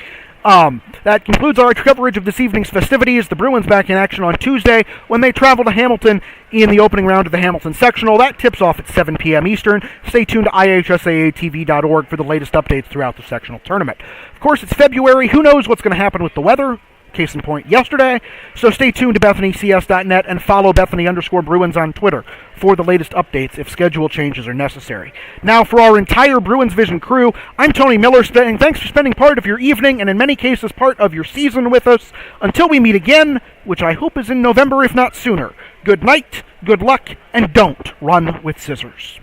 That concludes our coverage of this evening's festivities. The Bruins back in action on Tuesday when they travel to Hamilton in the opening round of the Hamilton Sectional. That tips off at 7 p.m. Eastern. Stay tuned to ihsaatv.org for the latest updates throughout the sectional tournament. Of course, it's February. Who knows what's going to happen with the weather? Case in point, yesterday. So stay tuned to BethanyCS.net and follow Bethany_Bruins on Twitter for the latest updates if schedule changes are necessary. Now, for our entire BruinsVision crew, I'm Tony Miller saying thanks for spending part of your evening and in many cases part of your season with us. Until we meet again, which I hope is in November if not sooner, good night, good luck, and don't run with scissors.